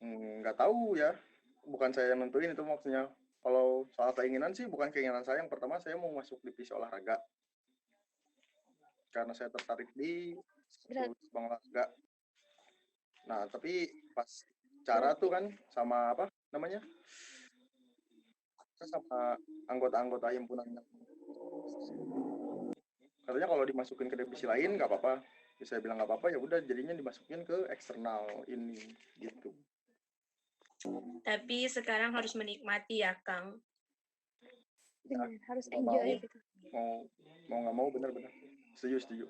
nggak tahu ya. Bukan saya yang nentuin itu maksudnya. Kalau soal keinginan sih bukan keinginan saya. Yang pertama saya mau masuk divisi olahraga. Karena saya tertarik di cabang olahraga. Nah, tapi pas cara tuh kan sama apa namanya? Sama anggota-anggota himpunan yang katanya kalau dimasukin ke divisi lain nggak apa-apa. Ya, saya bilang nggak apa-apa, ya udah jadinya dimasukin ke eksternal ini gitu. Tapi sekarang harus menikmati ya Kang. Benar, harus Nggak enjoy mau. gitu. Mau nggak mau, benar-benar setuju.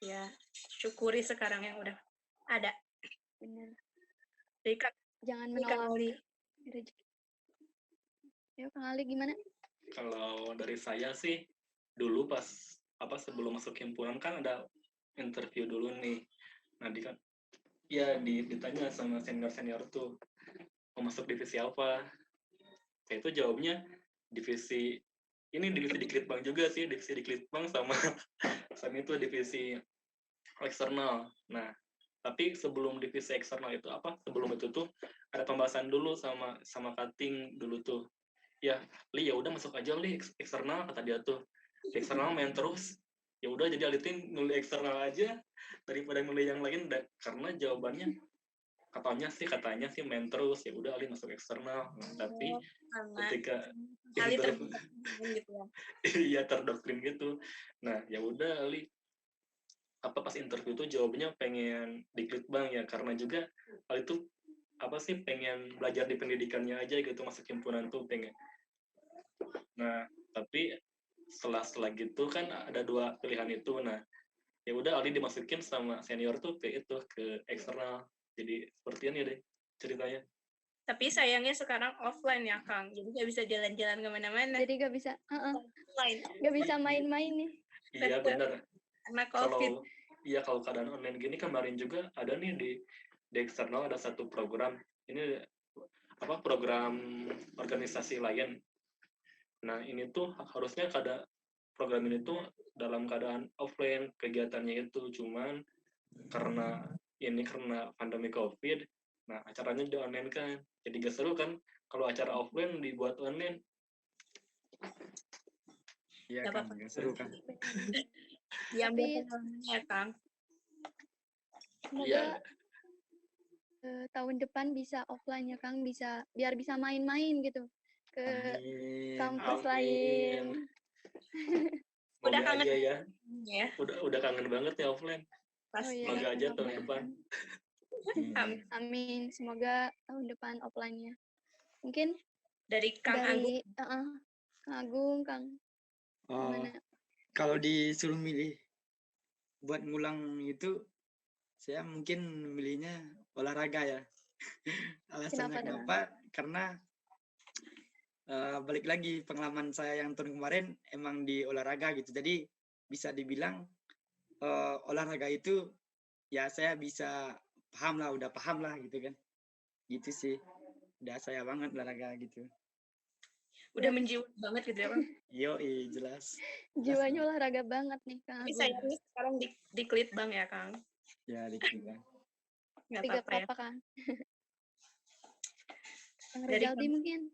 Ya, syukuri sekarang yang udah ada. Benar. Dekat Jangan Kang menolak Ali. rezeki. Yuk, Kang Ali gimana? Kalau dari saya sih dulu pas sebelum masuk himpunan kan ada interview dulu nih. Nah, ditanya sama senior tuh mau masuk divisi apa. Saya itu jawabnya divisi Diklitbang juga sih, divisi Diklitbang sama itu divisi eksternal. Nah, tapi sebelum divisi eksternal itu sebelum itu tuh ada pembahasan dulu sama cutting dulu tuh. Ya, Li ya udah masuk aja Li eksternal, kata dia tuh. Di eksternal main terus. Ya udah jadi Alitin milih eksternal aja daripada milih yang lain, karena jawabannya katanya sih main terus. Ya udah Ali masuk eksternal. Nah, tapi ketika Ali gitu ya. iya terdoktrin gitu. Nah, ya udah Ali pas interview tuh jawabnya pengen Diklitbang ya, karena juga Ali tuh pengen belajar di pendidikannya aja gitu, masuk himpunan tuh pengen. Nah, tapi setelah gitu kan ada dua pilihan itu. Nah, ya udah Ali dimasukin sama senior tuh ke eksternal. Jadi seperti ini deh ceritanya. Tapi sayangnya sekarang offline ya Kang, jadi nggak bisa jalan-jalan kemana-mana. Jadi nggak bisa, Offline. nggak bisa main-main nih. Iya benar. Karena COVID. Kalau keadaan online gini, kemarin juga ada nih di eksternal ada satu program. Ini program organisasi lain. Nah, ini tuh harusnya program ini tuh dalam keadaan offline kegiatannya itu, cuman karena pandemi COVID, nah acaranya di online kan. Jadi gak seru kan kalau acara offline dibuat online. Iya kan, gak seru kan. Diambil ya Kang. Semoga tahun depan bisa offline ya Kang, biar bisa main-main gitu ke kampus lain. Udah kangen aja ya. Ya. Udah kangen banget ya offline. Semoga aja tahun depan. Amin. Semoga tahun depan offline-nya. Mungkin dari Kang Agung. Kang Agung, Kang. Gimana? Kalau disuruh milih buat ngulang itu, saya mungkin milihnya olahraga ya. Alasannya kenapa? Karena balik lagi pengalaman saya yang tahun kemarin emang di olahraga gitu. Jadi bisa dibilang olahraga itu ya saya bisa udah paham lah gitu kan. Gitu sih. Udah saya banget olahraga gitu. Udah menjiwa banget gitu ya Bang. Jelas. Jiwanya olahraga banget nih Kang Agung. Saya ini sekarang di Klitbang ya Kang. Ya di Klitbang. Nggak apa-apa Kang. Kang Rizaldi mungkin.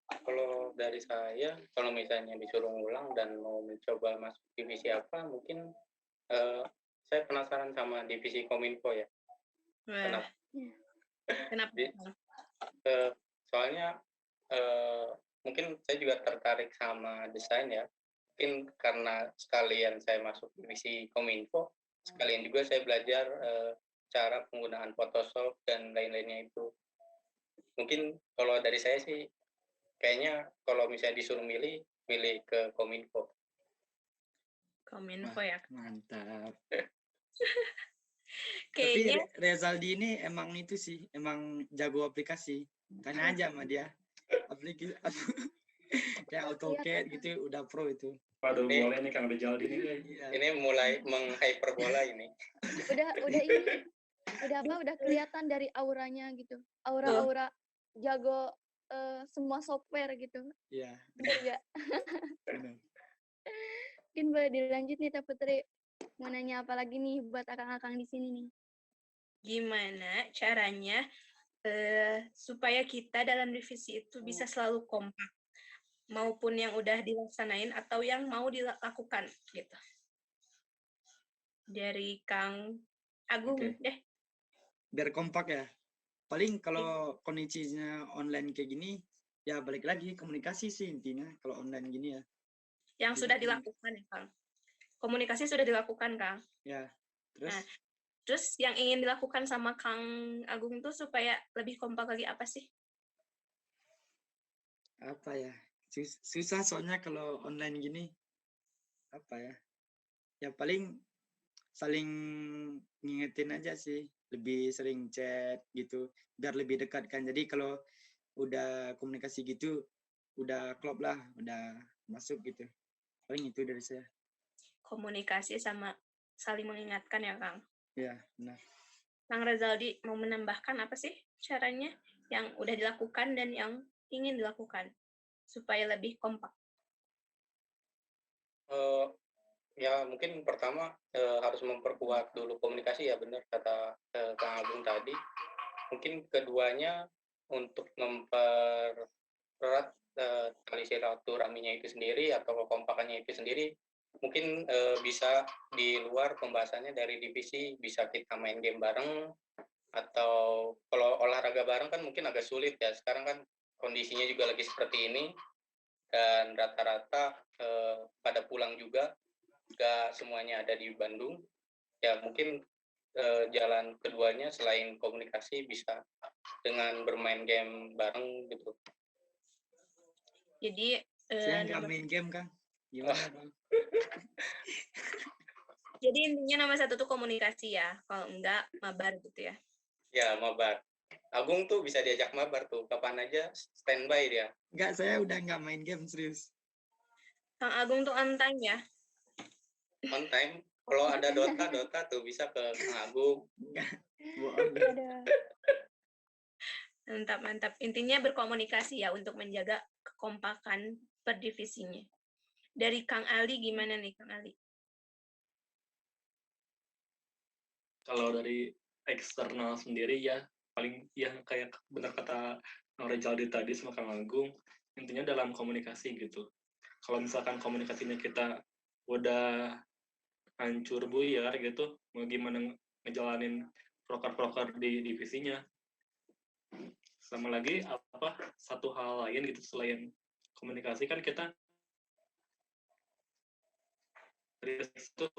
Kalau dari saya, kalau misalnya disuruh ngulang dan mau mencoba masuk divisi apa, mungkin saya penasaran sama divisi Kominfo ya. Kenapa? Soalnya mungkin saya juga tertarik sama desain ya. Mungkin karena sekalian saya masuk divisi Kominfo, sekalian juga saya belajar cara penggunaan Photoshop dan lain-lainnya itu. Mungkin kalau dari saya sih, kayaknya kalau misalnya disuruh milih ke Kominfo. Kominfo ya. Mantap. Kayaknya tapi Rizaldi ini emang itu sih, emang jago aplikasi. Tanya aja sama dia. Aplikasi kayak AutoCAD gitu udah pro itu. Waduh, boleh nih Kang Rizaldi nih. Ini mulai menghyperbola ini. Udah ini udah kelihatan dari auranya gitu. Tuh. Aura-aura jago semua software gitu. Iya, Bener nggak? benar. Mungkin boleh dilanjut nih Teh Putri. Mau nanya apa lagi nih buat akang-akang di sini nih? Gimana caranya supaya kita dalam revisi itu bisa selalu kompak, maupun yang udah dilaksanain atau yang mau dilakukan gitu. Dari Kang Agung Oke. deh. Biar kompak ya. Paling kalau kondisinya online kayak gini, ya balik lagi komunikasi sih intinya kalau online gini ya. Yang Jadi sudah dilakukan ya Kang. Komunikasi sudah dilakukan Kang. Ya, terus Nah, terus yang ingin dilakukan sama Kang Agung itu supaya lebih kompak lagi apa sih? apa ya? Susah soalnya kalau online gini. Apa ya? Ya paling saling ngingetin aja sih, lebih sering chat gitu, biar lebih dekat kan. Jadi kalau udah komunikasi gitu, udah klop lah, udah masuk gitu. Paling itu dari saya. Komunikasi sama saling mengingatkan ya Kang. Ya, benar. Kang Razaldi mau menambahkan apa sih caranya yang udah dilakukan dan yang ingin dilakukan supaya lebih kompak? Ya mungkin pertama harus memperkuat dulu komunikasi ya, benar kata Kang Agung tadi. Mungkin keduanya untuk mempererat tali silaturahminya itu sendiri atau kekompakannya itu sendiri, mungkin bisa di luar pembahasannya dari divisi, bisa kita main game bareng, atau kalau olahraga bareng kan mungkin agak sulit ya, sekarang kan kondisinya juga lagi seperti ini, dan rata-rata pada pulang juga, nggak semuanya ada di Bandung. Ya mungkin jalan keduanya selain komunikasi bisa dengan bermain game bareng gitu. Jadi Saya nggak main game, Kang. Gimana, Bang? jadi intinya nomor satu tuh komunikasi ya, kalau enggak mabar gitu ya. Ya, mabar. Agung tuh bisa diajak mabar tuh, kapan aja standby dia. Nggak, saya udah nggak main game, serius. Kang Agung tuh on time ya. On time. Kalau ada Dota tuh bisa ke Kang Agung. Nggak, bohong. Ada. Mantap, mantap. Intinya berkomunikasi ya untuk menjaga kekompakan per divisinya. Dari Kang Ali gimana nih Kang Ali? Kalau dari eksternal sendiri ya paling yang kayak benar kata Kang Rejaldi tadi sama Kang Agung, intinya dalam komunikasi gitu. Kalau misalkan komunikasinya kita udah hancur buyar gitu, mau gimana ngejalanin proker-proker di divisinya. Sama lagi apa satu hal lain gitu selain komunikasi kan kita itu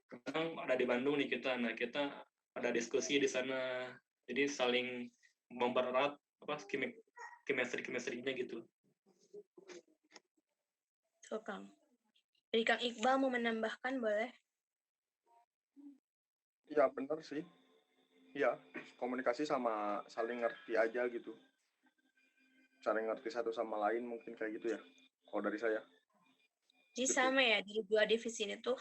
kadang ada di Bandung nih kita, nah kita ada diskusi di sana, jadi saling mempererat apa chemistry-nya gitu. Tuh Kang. Dari Kang Iqbal mau menambahkan boleh? Iya bener sih. Iya, komunikasi sama saling ngerti aja gitu. Saling ngerti satu sama lain mungkin kayak gitu ya. Kalau dari saya. Jadi Gitu. sama ya, di dua divisi ini tuh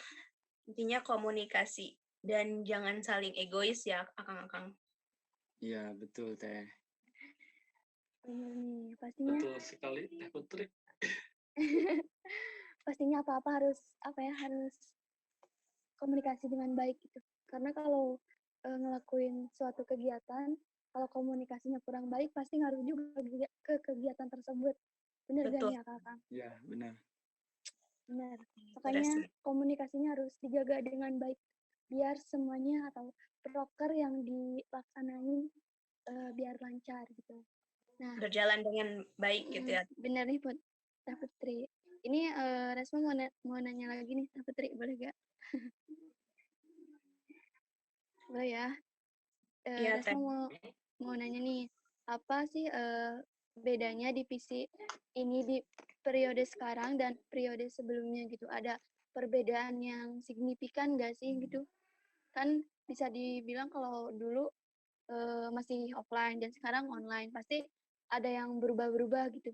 intinya komunikasi dan jangan saling egois ya akang-akang. Iya, betul, Teh. Nih, pastinya Betul sekali Teh Putri. pastinya apa-apa harus harus komunikasi dengan baik gitu. Karena kalau ngelakuin suatu kegiatan, kalau komunikasinya kurang baik pasti ngaruh juga ke kegiatan tersebut. Bener gak Betul. nih Kak? Iya, benar. Benar. Makanya komunikasinya harus dijaga dengan baik biar semuanya atau proker yang dilaksanain biar lancar gitu. Nah, Berjalan dengan baik gitu ya. bener nih Teh Putri. Ini Resma mau nanya lagi nih Teh Putri, boleh gak? Boleh ya. Iya, Teh. Resma mau nanya nih, apa sih bedanya divisi ini di periode sekarang dan periode sebelumnya gitu? Ada perbedaan yang signifikan gak sih gitu? Kan bisa dibilang kalau dulu masih offline dan sekarang online, pasti ada yang berubah-berubah gitu.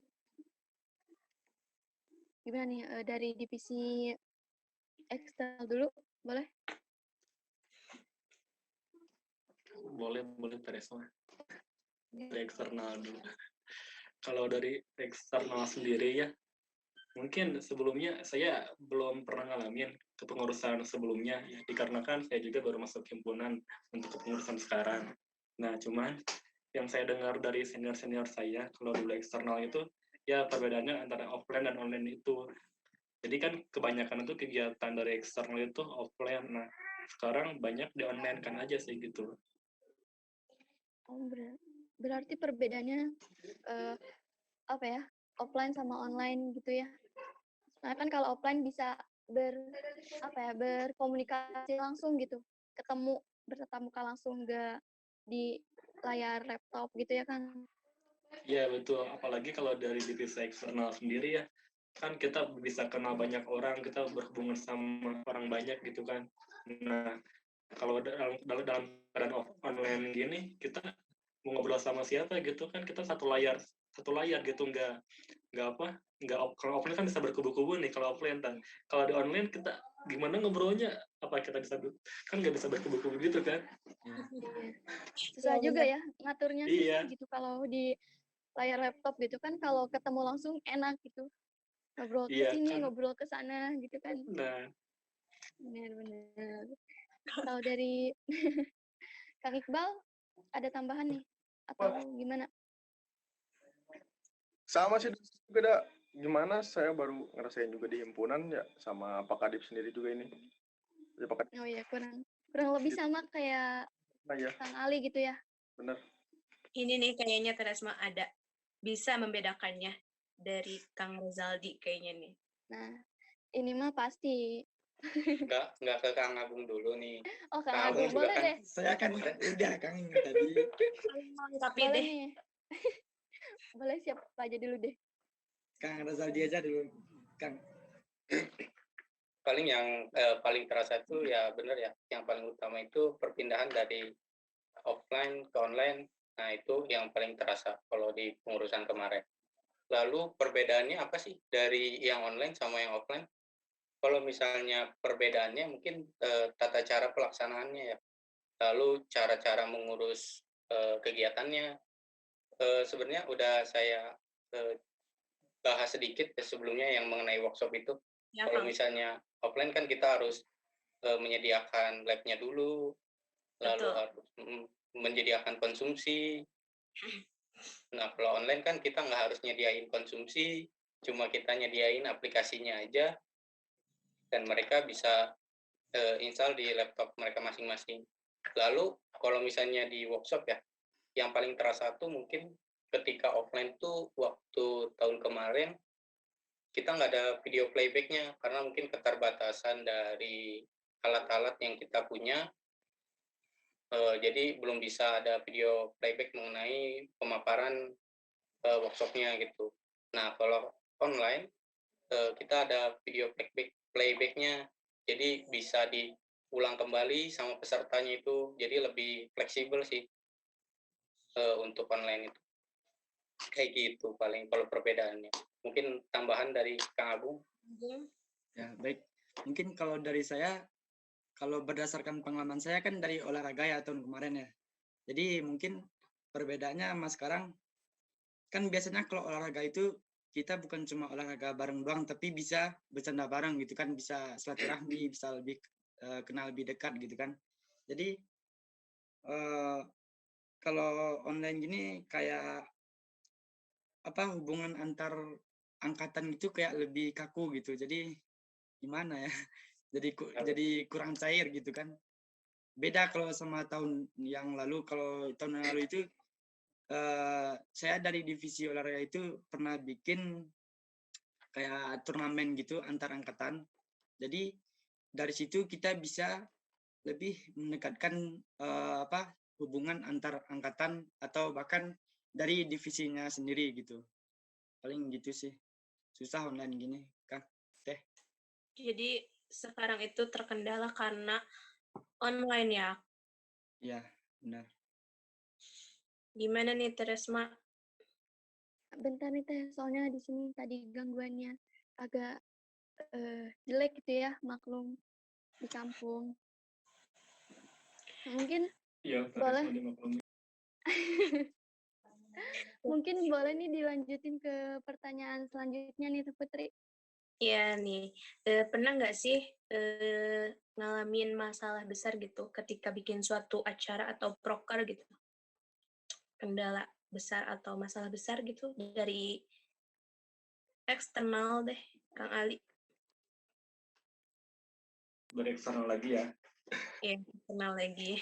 Gimana nih dari divisi eksternal dulu, boleh? boleh Teresma. Dari eksternal dulu. Kalau dari eksternal sendiri ya, mungkin sebelumnya saya belum pernah ngalamin kepengurusan sebelumnya ya, dikarenakan saya juga baru masuk himpunan untuk kepengurusan sekarang. Nah, cuman yang saya dengar dari senior-senior saya, kalau dulu eksternal itu, ya perbedaannya antara offline dan online itu. Jadi kan kebanyakan itu kegiatan dari eksternal itu offline. Nah, sekarang banyak di online kan aja sih gitu. Oh, berarti perbedaannya apa ya? Offline sama online gitu ya. Nah, kan kalau offline bisa berkomunikasi langsung gitu. Ketemu bertatap muka langsung, nggak di layar laptop gitu ya kan. Iya betul, apalagi kalau dari divisi eksternal sendiri ya, kan kita bisa kenal banyak orang, kita berhubungan sama orang banyak gitu kan. Nah, kalau dalam keadaan online gini, kita mau ngobrol sama siapa gitu kan, kita satu layar gitu, kalau offline kan bisa berkubu-kubu nih, kalau offline kan. Kalau di online kita gimana ngobrolnya, apa kita bisa kan nggak bisa berkubu-kubu gitu kan. Iya. Susah juga ya ngaturnya Iya. gitu kalau di layar laptop gitu kan, kalau ketemu langsung enak gitu. Ngobrol ke Iya sini, kan. ngobrol ke sana gitu kan. Nah, Benar-benar. Kalau dari Kang Iqbal ada tambahan nih atau gimana? Sama sih juga dah. Gimana saya baru ngerasain juga di himpunan ya, sama Pak Kadip sendiri juga ini. Ya Pak Kadip. Oh ya, kurang lebih sama kayak Nah ya, Kang Ali gitu ya. benar. Ini nih kayaknya Teresma ada bisa membedakannya dari Kang Rizaldi kayaknya nih. Nah, ini mah pasti. Nggak ke Kang Agung dulu nih. Oh, Kang Kang Agung, Agung juga boleh kan deh. Saya kan udah Kang tadi. Tapi Boleh deh, nih. Boleh siapa aja dulu deh. Kang Razaldi aja dulu. Kang. paling yang paling terasa itu ya benar ya, yang paling utama itu perpindahan dari offline ke online. Nah, itu yang paling terasa kalau di pengurusan kemarin. Lalu perbedaannya apa sih dari yang online sama yang offline? Kalau misalnya perbedaannya mungkin tata cara pelaksanaannya ya. Lalu cara-cara mengurus kegiatannya. Sebenarnya udah saya bahas sedikit ya sebelumnya yang mengenai workshop itu. ya Kalau Kang. misalnya offline kan kita harus menyediakan lab-nya dulu, lalu Betul. harus menyediakan konsumsi. Nah, kalau online kan kita nggak harus nyediain konsumsi, cuma kita nyediain aplikasinya aja, dan mereka bisa install di laptop mereka masing-masing. Lalu, kalau misalnya di workshop ya, yang paling terasa tuh mungkin ketika offline tuh waktu tahun kemarin, kita nggak ada video playback-nya, karena mungkin keterbatasan dari alat-alat yang kita punya, jadi belum bisa ada video playback mengenai pemaparan workshopnya gitu. Nah, kalau online kita ada video playback-nya, jadi bisa diulang kembali sama pesertanya itu, jadi lebih fleksibel sih untuk online itu. Kayak gitu paling kalau perbedaannya. Mungkin tambahan dari Kang Agung. Ya, baik. Mungkin kalau dari saya, kalau berdasarkan pengalaman saya kan dari olahraga ya tahun kemarin ya. Jadi mungkin perbedaannya sama sekarang, kan biasanya kalau olahraga itu kita bukan cuma olahraga bareng doang, tapi bisa bercanda bareng gitu kan, bisa silaturahmi, bisa lebih kenal lebih dekat gitu kan. Jadi kalau online gini kayak apa, hubungan antar angkatan itu kayak lebih kaku gitu. Jadi gimana ya? Jadi kurang cair gitu kan. Beda kalau sama tahun yang lalu. Kalau tahun yang lalu itu saya dari divisi olahraga itu pernah bikin kayak turnamen gitu antar angkatan. Jadi dari situ kita bisa lebih mendekatkan hubungan antar angkatan atau bahkan dari divisinya sendiri gitu. Paling gitu sih. Susah online gini, Kang. Teh. Jadi sekarang itu terkendala karena online ya. Iya, benar. Gimana nih Teresma? Bentar nih Teh, soalnya di sini tadi gangguannya agak jelek gitu ya, maklum di kampung. Mungkin Iya, Boleh. Resma 50 menit. Mungkin boleh nih dilanjutin ke pertanyaan selanjutnya nih Teh Putri. Iya nih, pernah nggak sih ngalamin masalah besar gitu ketika bikin suatu acara atau proker gitu? Kendala besar atau masalah besar gitu dari eksternal deh, Kang Ali. Dari eksternal lagi ya. Iya, eksternal lagi.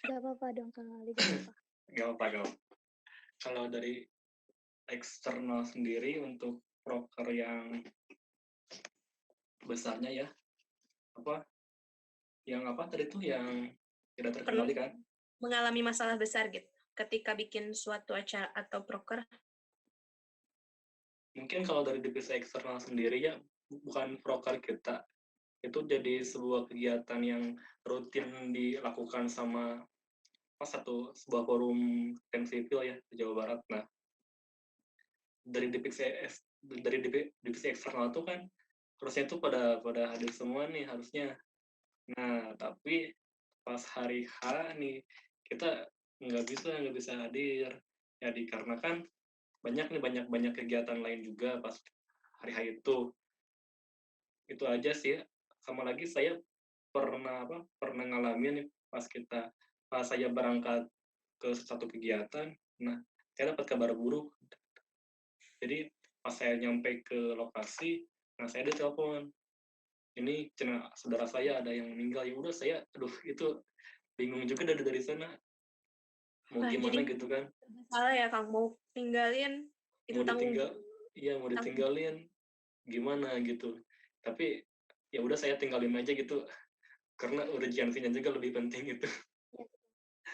Gak apa-apa dong Kang Ali, gak apa-apa. Gak apa-apa. Kalau dari eksternal sendiri untuk proker yang besarnya ya, yang apa tadi tuh yang tidak terkendali kan? Mengalami masalah besar gitu ketika bikin suatu acara atau proker. Mungkin kalau dari divisi eksternal sendiri ya, bukan proker kita, itu jadi sebuah kegiatan yang rutin dilakukan sama sebuah forum tim sipil ya di Jawa Barat. Nah, dari divisi eksternal itu kan harusnya itu pada hadir semua nih harusnya. Nah, tapi pas hari H nih kita nggak bisa hadir ya dikarenakan banyak kegiatan lain juga pas hari H itu aja sih. Sama lagi saya pernah ngalamin nih pas saya berangkat ke satu kegiatan, nah saya dapat kabar buruk. Jadi pas saya nyampe ke lokasi, nah saya ditelepon, ini saudara saya ada yang meninggal. Ya udah saya itu bingung juga dari sana mau gimana Jadi gitu kan. salah ya Kang, mau tinggalin itu Mau ditinggalin gimana gitu, tapi ya udah saya tinggalin aja gitu karena urgensinya juga lebih penting gitu.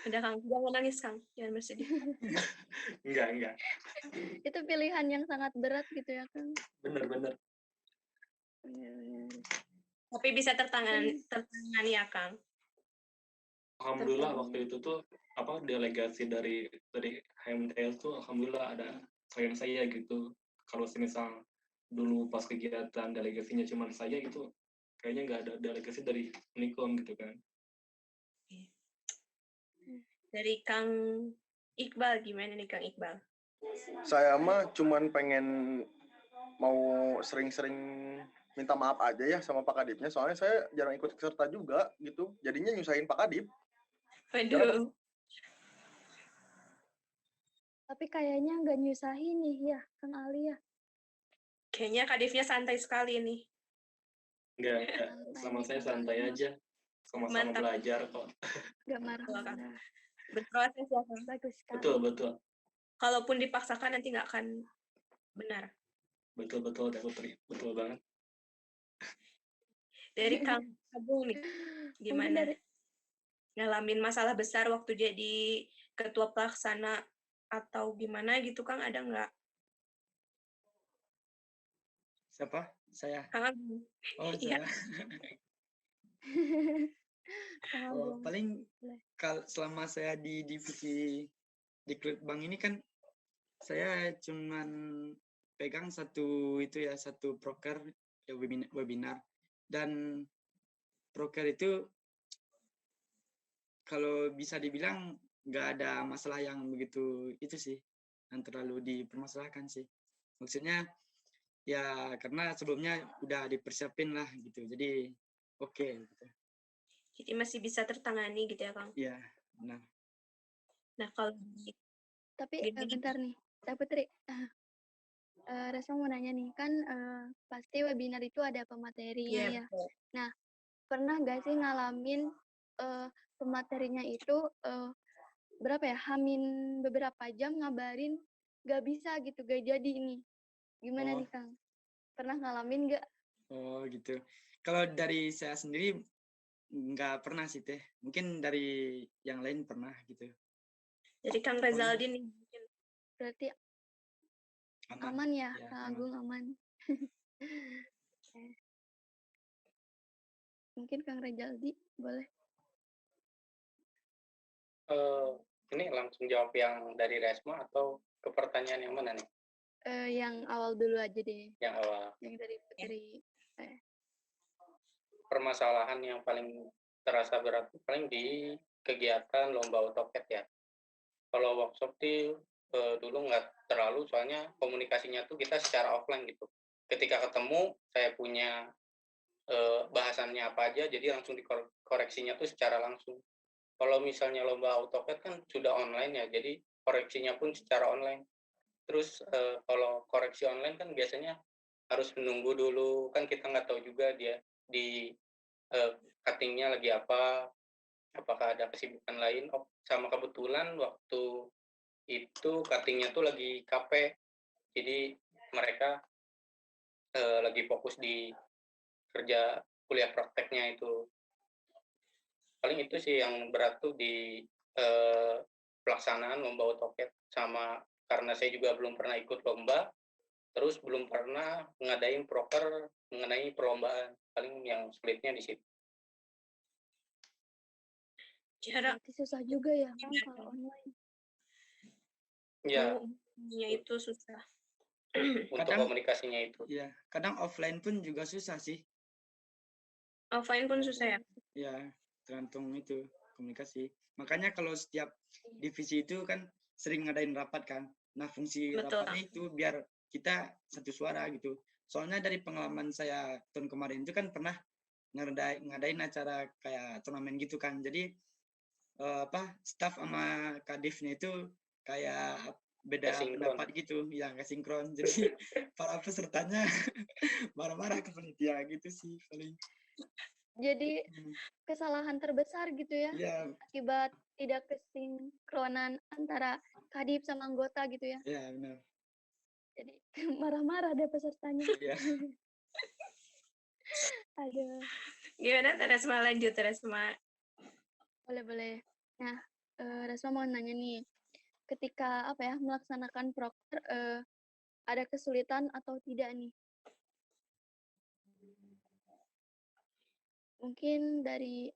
Udah Kang, jangan nangis Kang, jangan bersedih. enggak Itu pilihan yang sangat berat gitu ya Kang. bener Bener-bener. Tapi bisa tertangani ya Kang. alhamdulillah waktu itu tuh delegasi dari HMTL tuh alhamdulillah ada klien saya gitu. Kalau semisal dulu pas kegiatan delegasinya cuma saya itu kayaknya nggak ada delegasi dari Unikom gitu kan. Dari Kang Iqbal, gimana nih Kang Iqbal? Saya mah cuman pengen mau sering-sering minta maaf aja ya sama Pak Kadipnya, soalnya saya jarang ikut serta juga gitu, jadinya nyusahin Pak Kadip. Waduh, Tapi kayaknya nggak nyusahin nih ya Kang Ali ya. kayaknya Kadifnya santai sekali nih. Enggak, Santai sama nih, saya Kang santai Ali. aja, sama-sama Mantap. belajar kok. Nggak marah-marah. Berproses ya Kang. Bagus sekali. Betul Kalaupun dipaksakan nanti nggak akan benar. Teh Putri, betul banget. Dari Kang Agung nih, Mungkin gimana? dari Ngalamin masalah besar waktu jadi ketua pelaksana atau gimana gitu Kang, ada nggak? Siapa? Saya. Kang Agung. Oh, Iya. saya. Kang Oh, Agung. paling Boleh. selama saya di divisi di klub bank ini kan saya cuman pegang satu proker ya, webinar dan proker itu kalau bisa dibilang nggak ada masalah yang begitu itu sih yang terlalu dipermasalahkan sih. Maksudnya ya karena sebelumnya udah dipersiapin lah gitu, jadi oke gitu. Jadi masih bisa tertangani gitu ya Kang. Iya, benar. Nah kalau Tapi gimana? bentar nih, Teh Putri. Resma mau nanya nih, kan pasti webinar itu ada pematerinya Iya, ya. Nah, pernah nggak sih ngalamin pematerinya itu berapa ya, hamin beberapa jam ngabarin nggak bisa gitu, gak jadi ini. Gimana Oh. nih Kang? Pernah ngalamin nggak? Oh gitu. Kalau dari saya sendiri nggak pernah sih Teh. Mungkin dari yang lain pernah gitu. Jadi Kang Rezaldi nih mungkin. Berarti aman ya, Ya, Kang aman. Agung aman. Mungkin Kang Rezaldi boleh. Ini langsung jawab yang dari Resma atau ke pertanyaan yang mana nih? Yang awal dulu aja deh. Yang awal. Yang dari Putri. Permasalahan yang paling terasa berat paling di kegiatan lomba AutoCAD ya. Kalau workshop sih dulu nggak terlalu, soalnya komunikasinya tuh kita secara offline gitu. Ketika ketemu, saya punya bahasannya apa aja, jadi langsung dikoreksinya tuh secara langsung. Kalau misalnya lomba AutoCAD kan sudah online ya, jadi koreksinya pun secara online. Terus kalau koreksi online kan biasanya harus menunggu dulu, kan kita nggak tahu juga dia di cuttingnya lagi apa, apakah ada kesibukan lain. Oh, sama kebetulan waktu itu cuttingnya tuh lagi KP, jadi mereka lagi fokus di kerja kuliah prakteknya itu. Paling itu sih yang berat tuh di pelaksanaan lomba AutoCAD, sama karena saya juga belum pernah ikut lomba, terus belum pernah ngadain proker mengenai perlombaan, paling yang sulitnya di situ. Cara Berarti susah juga ya Kang kalau online. Ya, ngomongnya itu susah. untuk Kadang- komunikasinya itu. Ya, kadang offline pun juga susah sih. Offline pun susah ya. Ya, tergantung itu komunikasi. Makanya kalau setiap divisi itu kan sering ngadain rapat kan. Nah, fungsi Betul. rapatnya itu biar kita satu suara gitu. Soalnya dari pengalaman saya tahun kemarin itu kan pernah ngadain acara kayak turnamen gitu kan. Jadi staff sama kadifnya itu kayak beda Nggak sinkron. pendapat gitu, ya nggak sinkron. Jadi para pesertanya marah-marah ke panitia gitu sih paling. Jadi kesalahan terbesar gitu ya, Iya, akibat tidak kesinkronan antara kadip sama anggota gitu ya. iya benar. Jadi marah-marah deh pesertanya. Iya. Aduh, Gimana Teresma, lanjut Teresma. boleh-boleh. Nah, Rasma mau nanya nih, ketika melaksanakan proker, ada kesulitan atau tidak nih? Mungkin dari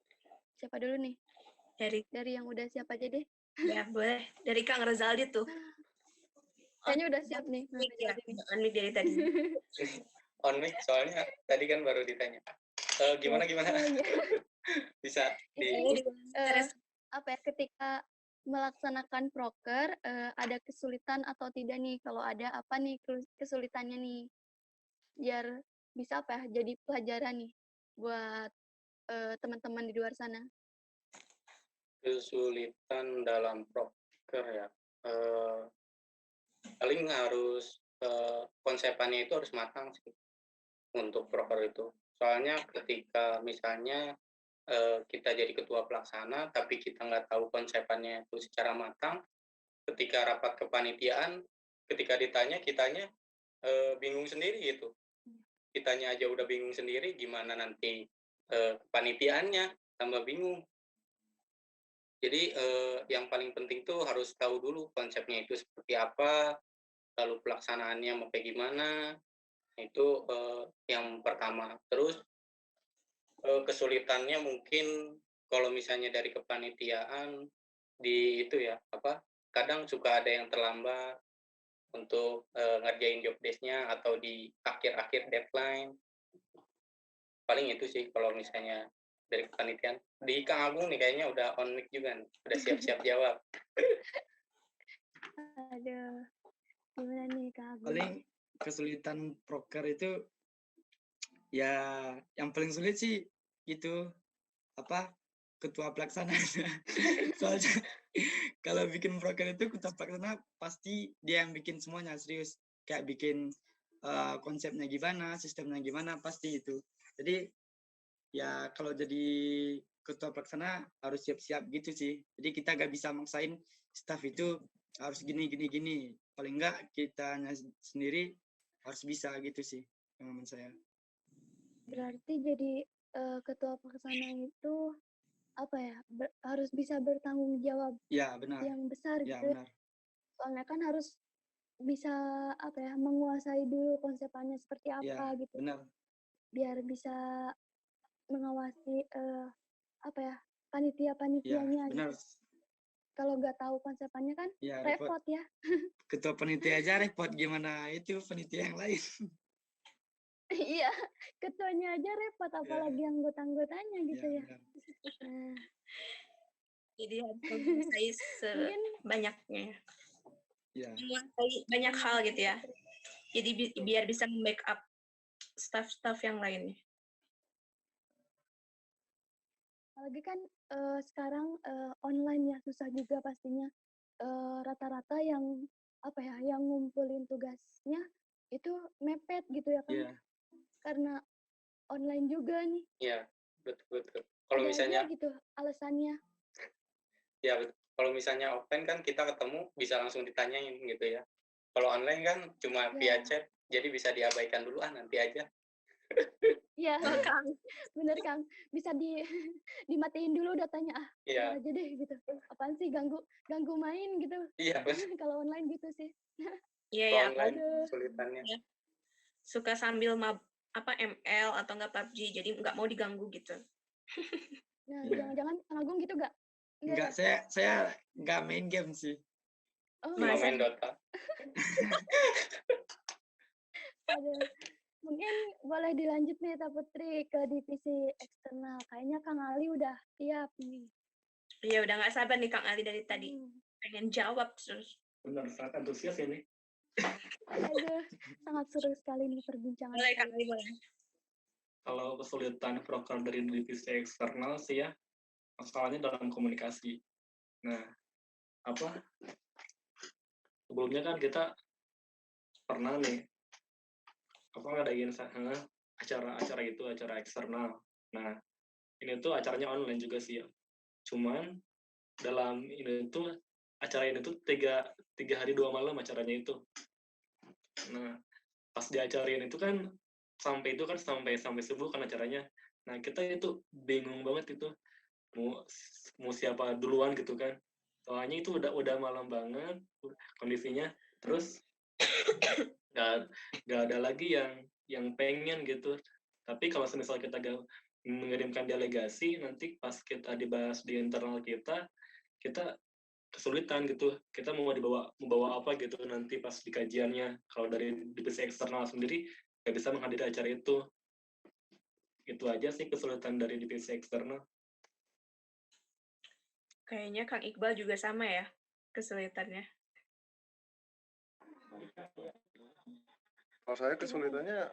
siapa dulu nih? Dari yang udah siap aja deh. Ya boleh, dari Kang Rezaldi tuh. Kayaknya udah siap nih. Ya, unmute dari tadi. On mic, soalnya tadi kan baru ditanya. Gimana? Oh, iya. Bisa Ini, Teres, ketika melaksanakan proker, ada kesulitan atau tidak nih? Kalau ada, apa nih kesulitannya nih? Biar bisa jadi pelajaran nih buat teman-teman di luar sana. kesulitan dalam proker ya. Paling harus konsepannya itu harus matang sih untuk proker itu. Soalnya ketika misalnya kita jadi ketua pelaksana, tapi kita nggak tahu konsepannya itu secara matang, ketika rapat kepanitiaan, ketika ditanya, kitanya bingung sendiri gitu. Kitanya aja udah bingung sendiri, gimana nanti kepanitiaannya, tambah bingung. Jadi yang paling penting tuh harus tahu dulu konsepnya itu seperti apa, lalu pelaksanaannya mau kayak gimana, itu yang pertama. Terus kesulitannya mungkin kalau misalnya dari kepanitiaan di itu ya kadang suka ada yang terlambat untuk ngerjain job desk-nya atau di akhir-akhir deadline. Paling itu sih kalau misalnya dari kepanitiaan. Di Kang Agung nih kayaknya udah on mic juga nih, udah siap-siap jawab. Aduh, gimana nih Kak Agung? Paling kesulitan proker itu ya yang paling sulit sih itu ketua pelaksana. Soalnya kalau bikin proker itu ketua pelaksana pasti dia yang bikin semuanya, serius. Kayak bikin konsepnya gimana, sistemnya gimana, pasti itu. Jadi ya kalau jadi ketua pelaksana harus siap-siap gitu sih. Jadi kita gak bisa maksain staff itu harus gini. Paling enggak kita sendiri harus bisa gitu sih pengalaman saya. Berarti jadi ketua pelaksana itu harus bisa bertanggung jawab Ya benar. yang besar Ya gitu. benar. Soalnya kan harus bisa menguasai dulu konsepannya seperti apa Ya gitu. benar. Biar bisa mengawasi Ya panitia-panitianya benar. gitu. Kalau nggak tahu konsepannya kan Ya repot ya. Ketua panitia aja repot, gimana itu panitia yang lain. Iya, ketuanya aja repot, apalagi anggota-anggotanya gitu ya. Benar. Nah, Jadi harus menguasai Mungkin sebanyaknya. Ya. Menguasai banyak hal gitu ya. Jadi biar bisa backup staff-staff yang lainnya. apalagi kan sekarang online ya, susah juga pastinya. Rata-rata yang apa ya, yang ngumpulin tugasnya itu mepet gitu ya kan, Iya. karena online juga nih. Iya, betul. Kalau Ada misalnya aja gitu alasannya. ya kalau misalnya offline kan kita ketemu bisa langsung ditanyain gitu ya. Kalau online kan cuma via Ya, chat, jadi bisa diabaikan dulu nanti aja. iya, Oh, Kang. bener Kang. Bisa dimatiin dulu datanya, Iya, keluar aja deh gitu. Apaan sih ganggu main gitu. iya betul. Kalau online gitu sih. Iya Kalau ya, online Aduh. kesulitannya. ya. Suka sambil ML atau enggak PUBG, jadi nggak mau diganggu gitu. Nah, Iya. jangan-jangan Kang Agung gitu gak? Enggak, ya? saya nggak main game sih. Oh, Cuma Masa main Dota. aduh. Mungkin boleh dilanjut nih Teh Putri ke divisi eksternal. Kayaknya Kang Ali udah siap nih. ya udah nggak sabar nih Kang Ali dari tadi. Hmm. Pengen jawab terus. Benar, sangat antusias ini. Aduh, sangat seru sekali nih perbincangan Boleh kita. Kang Ali, boleh. Kalau kesulitan proker dari divisi eksternal sih ya, masalahnya dalam komunikasi. Nah, sebelumnya kan kita pernah nih ngadain acara eksternal. Nah, ini tuh acaranya online juga sih ya. Cuman dalam ini tuh acara ini tuh tiga hari 2 malam acaranya itu. Nah, pas di acara ini tuh kan sampai subuh kan acaranya. Nah, kita itu bingung banget itu mau siapa duluan gitu kan. Soalnya itu udah malam banget kondisinya. Terus nggak ada lagi yang pengen gitu. Tapi kalau misal kita mengirimkan delegasi, nanti pas kita dibahas di internal kita kesulitan gitu. Kita mau membawa apa gitu nanti pas di kajiannya. Kalau dari divisi eksternal sendiri nggak bisa menghadiri acara itu. Itu aja sih kesulitan dari divisi eksternal. Kayaknya Kang Iqbal juga sama ya kesulitannya. Kalau saya kesulitannya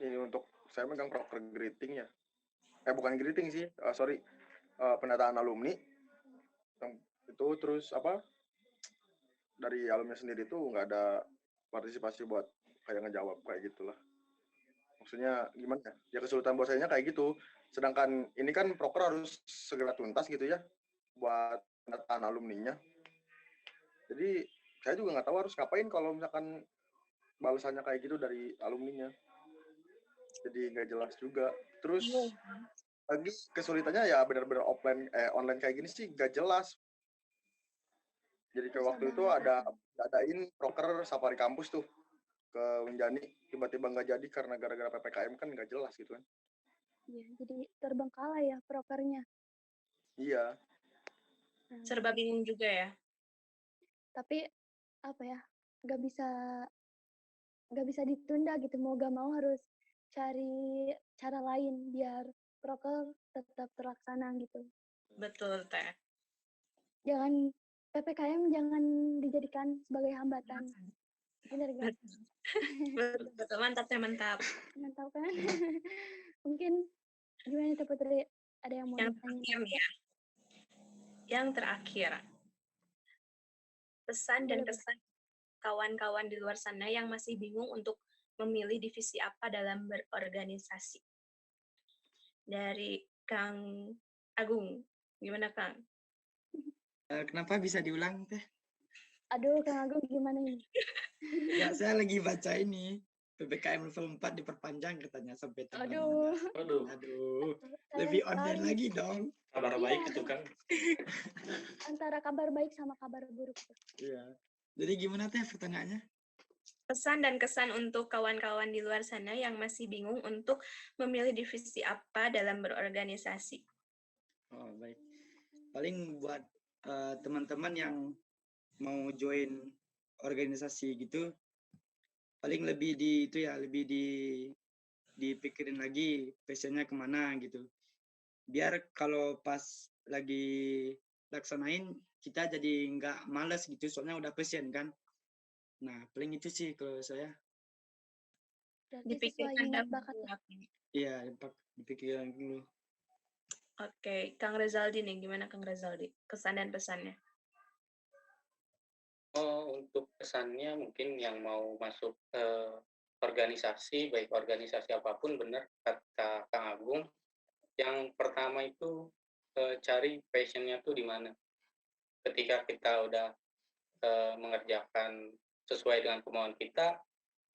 ini untuk saya megang proker greeting ya. Bukan greeting sih, sorry, pendataan alumni. Yang itu terus dari alumni sendiri tuh nggak ada partisipasi buat kayak ngejawab kayak gitulah. Maksudnya gimana ya? Ya kesulitan buat saya kayak gitu. Sedangkan ini kan proker harus segera tuntas gitu ya buat pendataan alumninya. Jadi saya juga nggak tahu harus ngapain kalau misalkan balasannya kayak gitu dari alumninya. Jadi nggak jelas juga. Terus lagi kesulitannya ya benar-benar online kayak gini sih nggak jelas. Jadi ke Susah waktu itu banget. adain proker safari kampus tuh ke Unjani, tiba-tiba nggak jadi karena gara-gara PPKM kan nggak jelas gitu kan. Iya, jadi terbengkalai ya prokernya. Iya. Nah, Serba bingung juga ya. tapi apa ya, nggak bisa ditunda gitu. Mau gak mau harus cari cara lain biar proker tetap terlaksana gitu. Betul, Teh. Jangan PPKM jangan dijadikan sebagai hambatan. Bener gak? Betul. Mantap, Teh, mantap. Mantap kan? Mungkin gimana Teh Putri? Ada yang mau Yang ditanyain? terakhir nih ya. Yang terakhir. Pesan dan Boleh, kesan kawan-kawan di luar sana yang masih bingung untuk memilih divisi apa dalam berorganisasi. Dari Kang Agung. Gimana, Kang? Kenapa bisa diulang teh? Aduh, Kang Agung gimana ini? Ya, saya lagi baca ini. PPKM level 4 diperpanjang katanya sampai tanggal Aduh. 15. Aduh, Aduh, Sayang lebih online sekali. lagi dong. kabar Iya. baik itu kan. Antara kabar baik sama kabar buruk tuh. Iya. Jadi gimana teh pertanyaannya? Pesan dan kesan untuk kawan-kawan di luar sana yang masih bingung untuk memilih divisi apa dalam berorganisasi. Oh, baik. Paling buat teman-teman yang mau join organisasi gitu, paling lebih lebih dipikirin lagi passionnya kemana gitu. Biar kalau pas lagi laksanain kita jadi nggak malas gitu, soalnya udah passion kan. Nah, paling itu sih kalau saya. Berarti sesuai Dipikirkan minat dahulu bakat ya. ya, Kang. Iya, dipikirkan dulu. Oke, Kang Rezaldi nih, gimana Kang Rezaldi? Kesan dan pesannya. Untuk pesannya mungkin yang mau masuk organisasi, baik organisasi apapun, benar kata Kang Agung. Yang pertama itu cari passion-nya tuh di mana. Ketika kita udah mengerjakan sesuai dengan kemauan kita,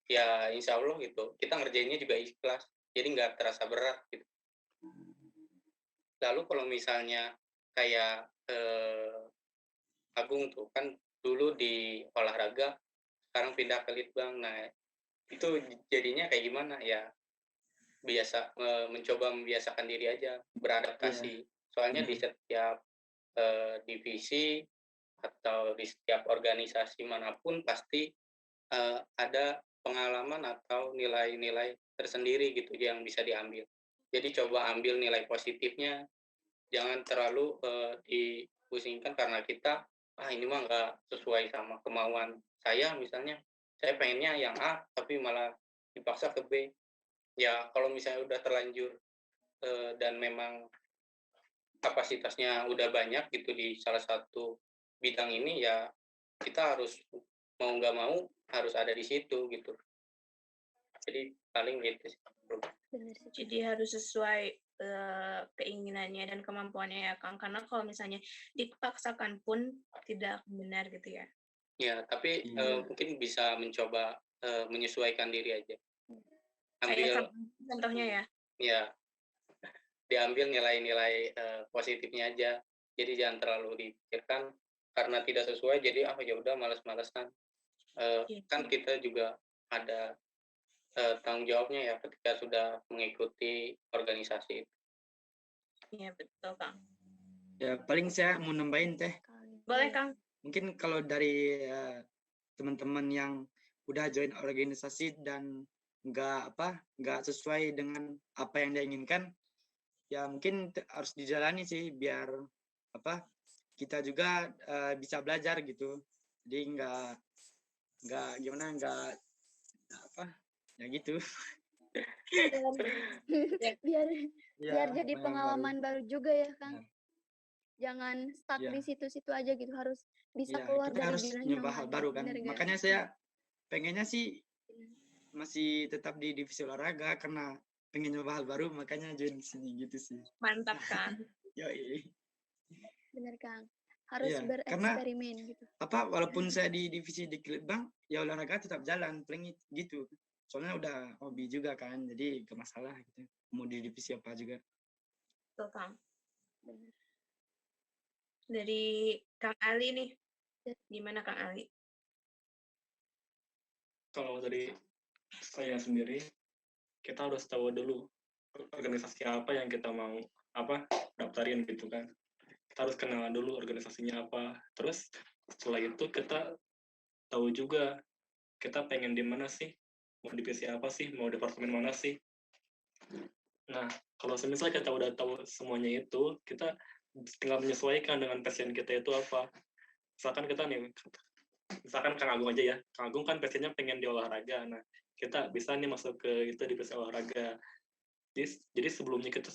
ya insya Allah gitu, kita ngerjainnya juga ikhlas, jadi nggak terasa berat gitu. Lalu kalau misalnya kayak Agung tuh kan dulu di olahraga, sekarang pindah ke litbang. Nah, itu jadinya kayak gimana ya? Biasa mencoba membiasakan diri aja, beradaptasi. Soalnya di setiap divisi atau di setiap organisasi manapun pasti ada pengalaman atau nilai-nilai tersendiri gitu yang bisa diambil. Jadi coba ambil nilai positifnya, jangan terlalu dipusingkan karena kita ini mah nggak sesuai sama kemauan saya, misalnya saya pengennya yang A tapi malah dipaksa ke B. Ya kalau misalnya udah terlanjur dan memang kapasitasnya udah banyak gitu di salah satu bidang ini, ya kita harus mau nggak mau harus ada di situ gitu. Jadi paling gitu sih. Benar sih. Jadi harus sesuai keinginannya dan kemampuannya ya Kang. Karena kalau misalnya dipaksakan pun tidak benar gitu ya. Ya, tapi mungkin bisa mencoba menyesuaikan diri aja. Kayak Ambil contohnya ya. ya, diambil nilai-nilai positifnya aja. Jadi jangan terlalu dipikirkan karena tidak sesuai. Jadi ya udah malas-malasan. Kan kita juga ada tanggung jawabnya ya ketika sudah mengikuti organisasi itu. Iya betul Kang. Ya, paling saya mau nambahin teh. Boleh Kang. Mungkin kalau dari teman-teman yang udah join organisasi dan nggak sesuai dengan apa yang dia inginkan, ya mungkin harus dijalani sih biar kita juga bisa belajar gitu. Jadi nggak gimana ya gitu. biar Ya, jadi pengalaman baru juga ya Kang. Ya. Jangan stuck Ya. di situ-situ aja gitu, harus bisa Ya, keluar kita dari harus zona nyoba nyaman. hal baru kan. Bener gak? Makanya saya pengennya sih masih tetap di divisi olahraga karena pengen nyoba hal baru, makanya join di sini gitu sih. Mantap kan. Yoi. Bener Kang. Harus Iya, bereksperimen gitu. Walaupun saya di divisi di Litbang, ya olahraga tetap jalan, paling gitu. Soalnya udah hobi juga kan, jadi gak masalah gitu. Mau di divisi apa juga. Betul Kang. Dari Kang Ali nih. Gimana Kang Ali? Kalau dari saya sendiri, kita harus tahu dulu organisasi apa yang kita mau daftarin gitu kan. Kita harus kenal dulu organisasinya apa. Terus setelah itu kita tahu juga kita pengen di mana sih, mau divisi apa sih, mau departemen mana sih. Nah, kalau semisal kita udah tahu semuanya itu, kita tinggal menyesuaikan dengan passion kita itu apa. Misalkan Kang Agung aja ya, Kang Agung kan passionnya pengen di olahraga. Nah, kita bisa nih masuk ke itu di passion olahraga. Jadi sebelum kita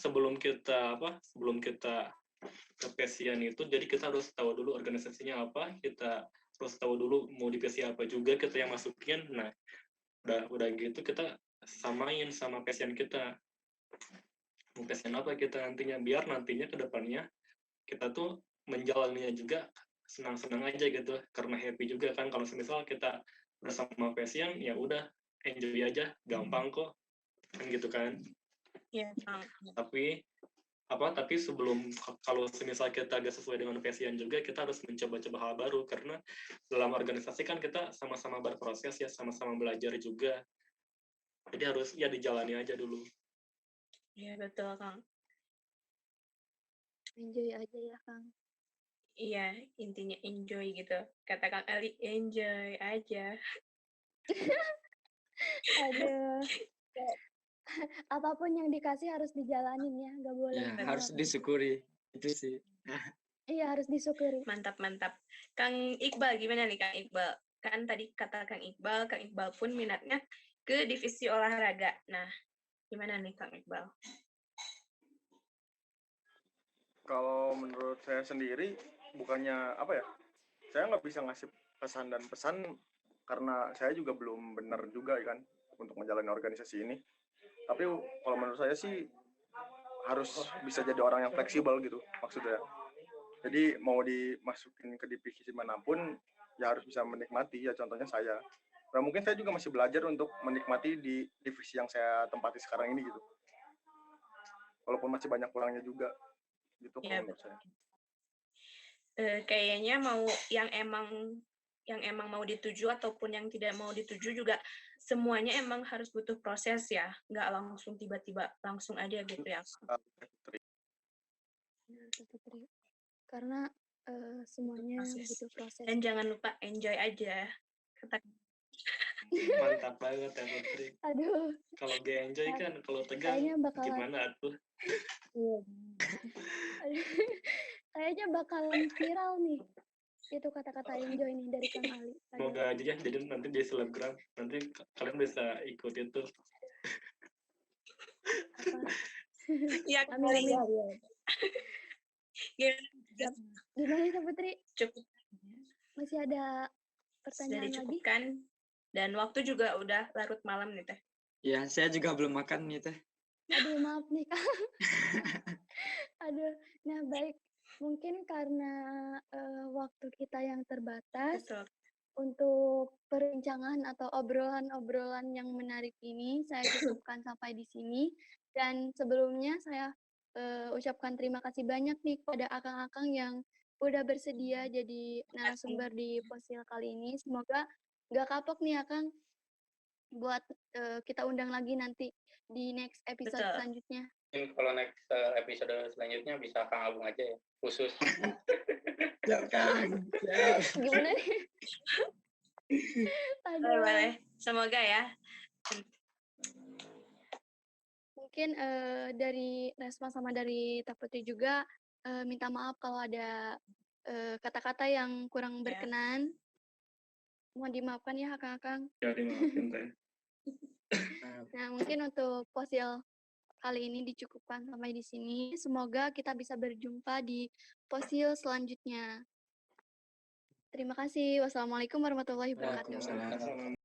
ke passion itu, jadi kita harus tahu dulu organisasinya apa, kita harus tahu dulu mau divisi apa juga kita yang masukin. Nah, udah gitu kita samain sama passion kita. Mau passion apa kita nantinya, biar nantinya ke depannya kita tuh menjalaninya juga senang-senang aja gitu, karena happy juga kan. Kalau semisal kita udah sama passion, ya udah enjoy aja, gampang kok kan gitu kan. Iya Kang. Tapi sebelum, kalau semisal kita agak sesuai dengan passion juga, kita harus mencoba-coba hal baru, karena dalam organisasi kan kita sama-sama berproses ya, sama-sama belajar juga. Jadi harus ya dijalani aja dulu. Iya betul Kang. Enjoy aja ya Kang. Iya, intinya enjoy gitu. Kata Kang Ali, enjoy aja. Aduh. Apapun yang dikasih harus dijalanin ya, nggak boleh. Ya, harus disyukuri. Itu sih. Iya, harus disyukuri. Mantap, mantap. Kang Iqbal, gimana nih Kang Iqbal? Kan tadi kata Kang Iqbal pun minatnya ke divisi olahraga. Nah, gimana nih Kang Iqbal? Kalau menurut saya sendiri, bukannya apa ya, saya nggak bisa ngasih pesan dan pesan karena saya juga belum benar juga kan untuk menjalani organisasi ini. Tapi kalau menurut saya sih harus bisa jadi orang yang fleksibel gitu maksudnya. Jadi mau dimasukin ke divisi manapun ya harus bisa menikmati, ya contohnya saya. Nah, mungkin saya juga masih belajar untuk menikmati di divisi yang saya tempati sekarang ini gitu. Walaupun masih banyak kurangnya juga gitu kalau Ya, menurut saya. Kayaknya mau yang emang mau dituju ataupun yang tidak mau dituju juga semuanya emang harus butuh proses ya, nggak langsung tiba-tiba langsung aja gitu ya. Putri. Karena semuanya Proses. butuh proses. Dan jangan lupa enjoy aja. Kata Mantap banget ya Putri. Aduh, Kalau gak enjoy kan, kalau tegang kayaknya bakalan gimana tuh? kayaknya bakalan viral nih. Itu kata-kata enjoy nih dari Kang Ali. Semoga aja ya, jadi nanti jadi selebgram. Nanti kalian bisa ikut itu. ya, Amin. Gimana? Gimana Kak Putri? Cukup. Masih ada Sudah pertanyaan lagi? dicukupkan. Dan waktu juga udah larut malam nih Teh. Ya, saya juga belum makan nih Teh. Aduh, maaf nih Kak. Aduh, nah baik. Mungkin karena waktu kita yang terbatas, Betul. untuk perbincangan atau obrolan-obrolan yang menarik ini, saya cukupkan sampai di sini. Dan sebelumnya saya ucapkan terima kasih banyak nih kepada akang-akang yang udah bersedia jadi narasumber di Posil kali ini. Semoga nggak kapok nih akang buat kita undang lagi nanti di next episode Betul. selanjutnya. Mungkin kalau next episode selanjutnya bisa Kang Agung aja ya, khusus. Ya Kang. Ya. Gimana nih? Aduh. Boleh. Semoga ya. Mungkin dari Resma sama dari Tak Putri juga minta maaf kalau ada kata-kata yang kurang Ya. berkenan. Mohon dimaafkan ya akang-akang. Ya dimaafin Teh. Nah, mungkin untuk Posil kali ini dicukupkan sampai di sini. Semoga kita bisa berjumpa di Posil selanjutnya. Terima kasih. Wassalamualaikum warahmatullahi wabarakatuh. Waalaikumsalam.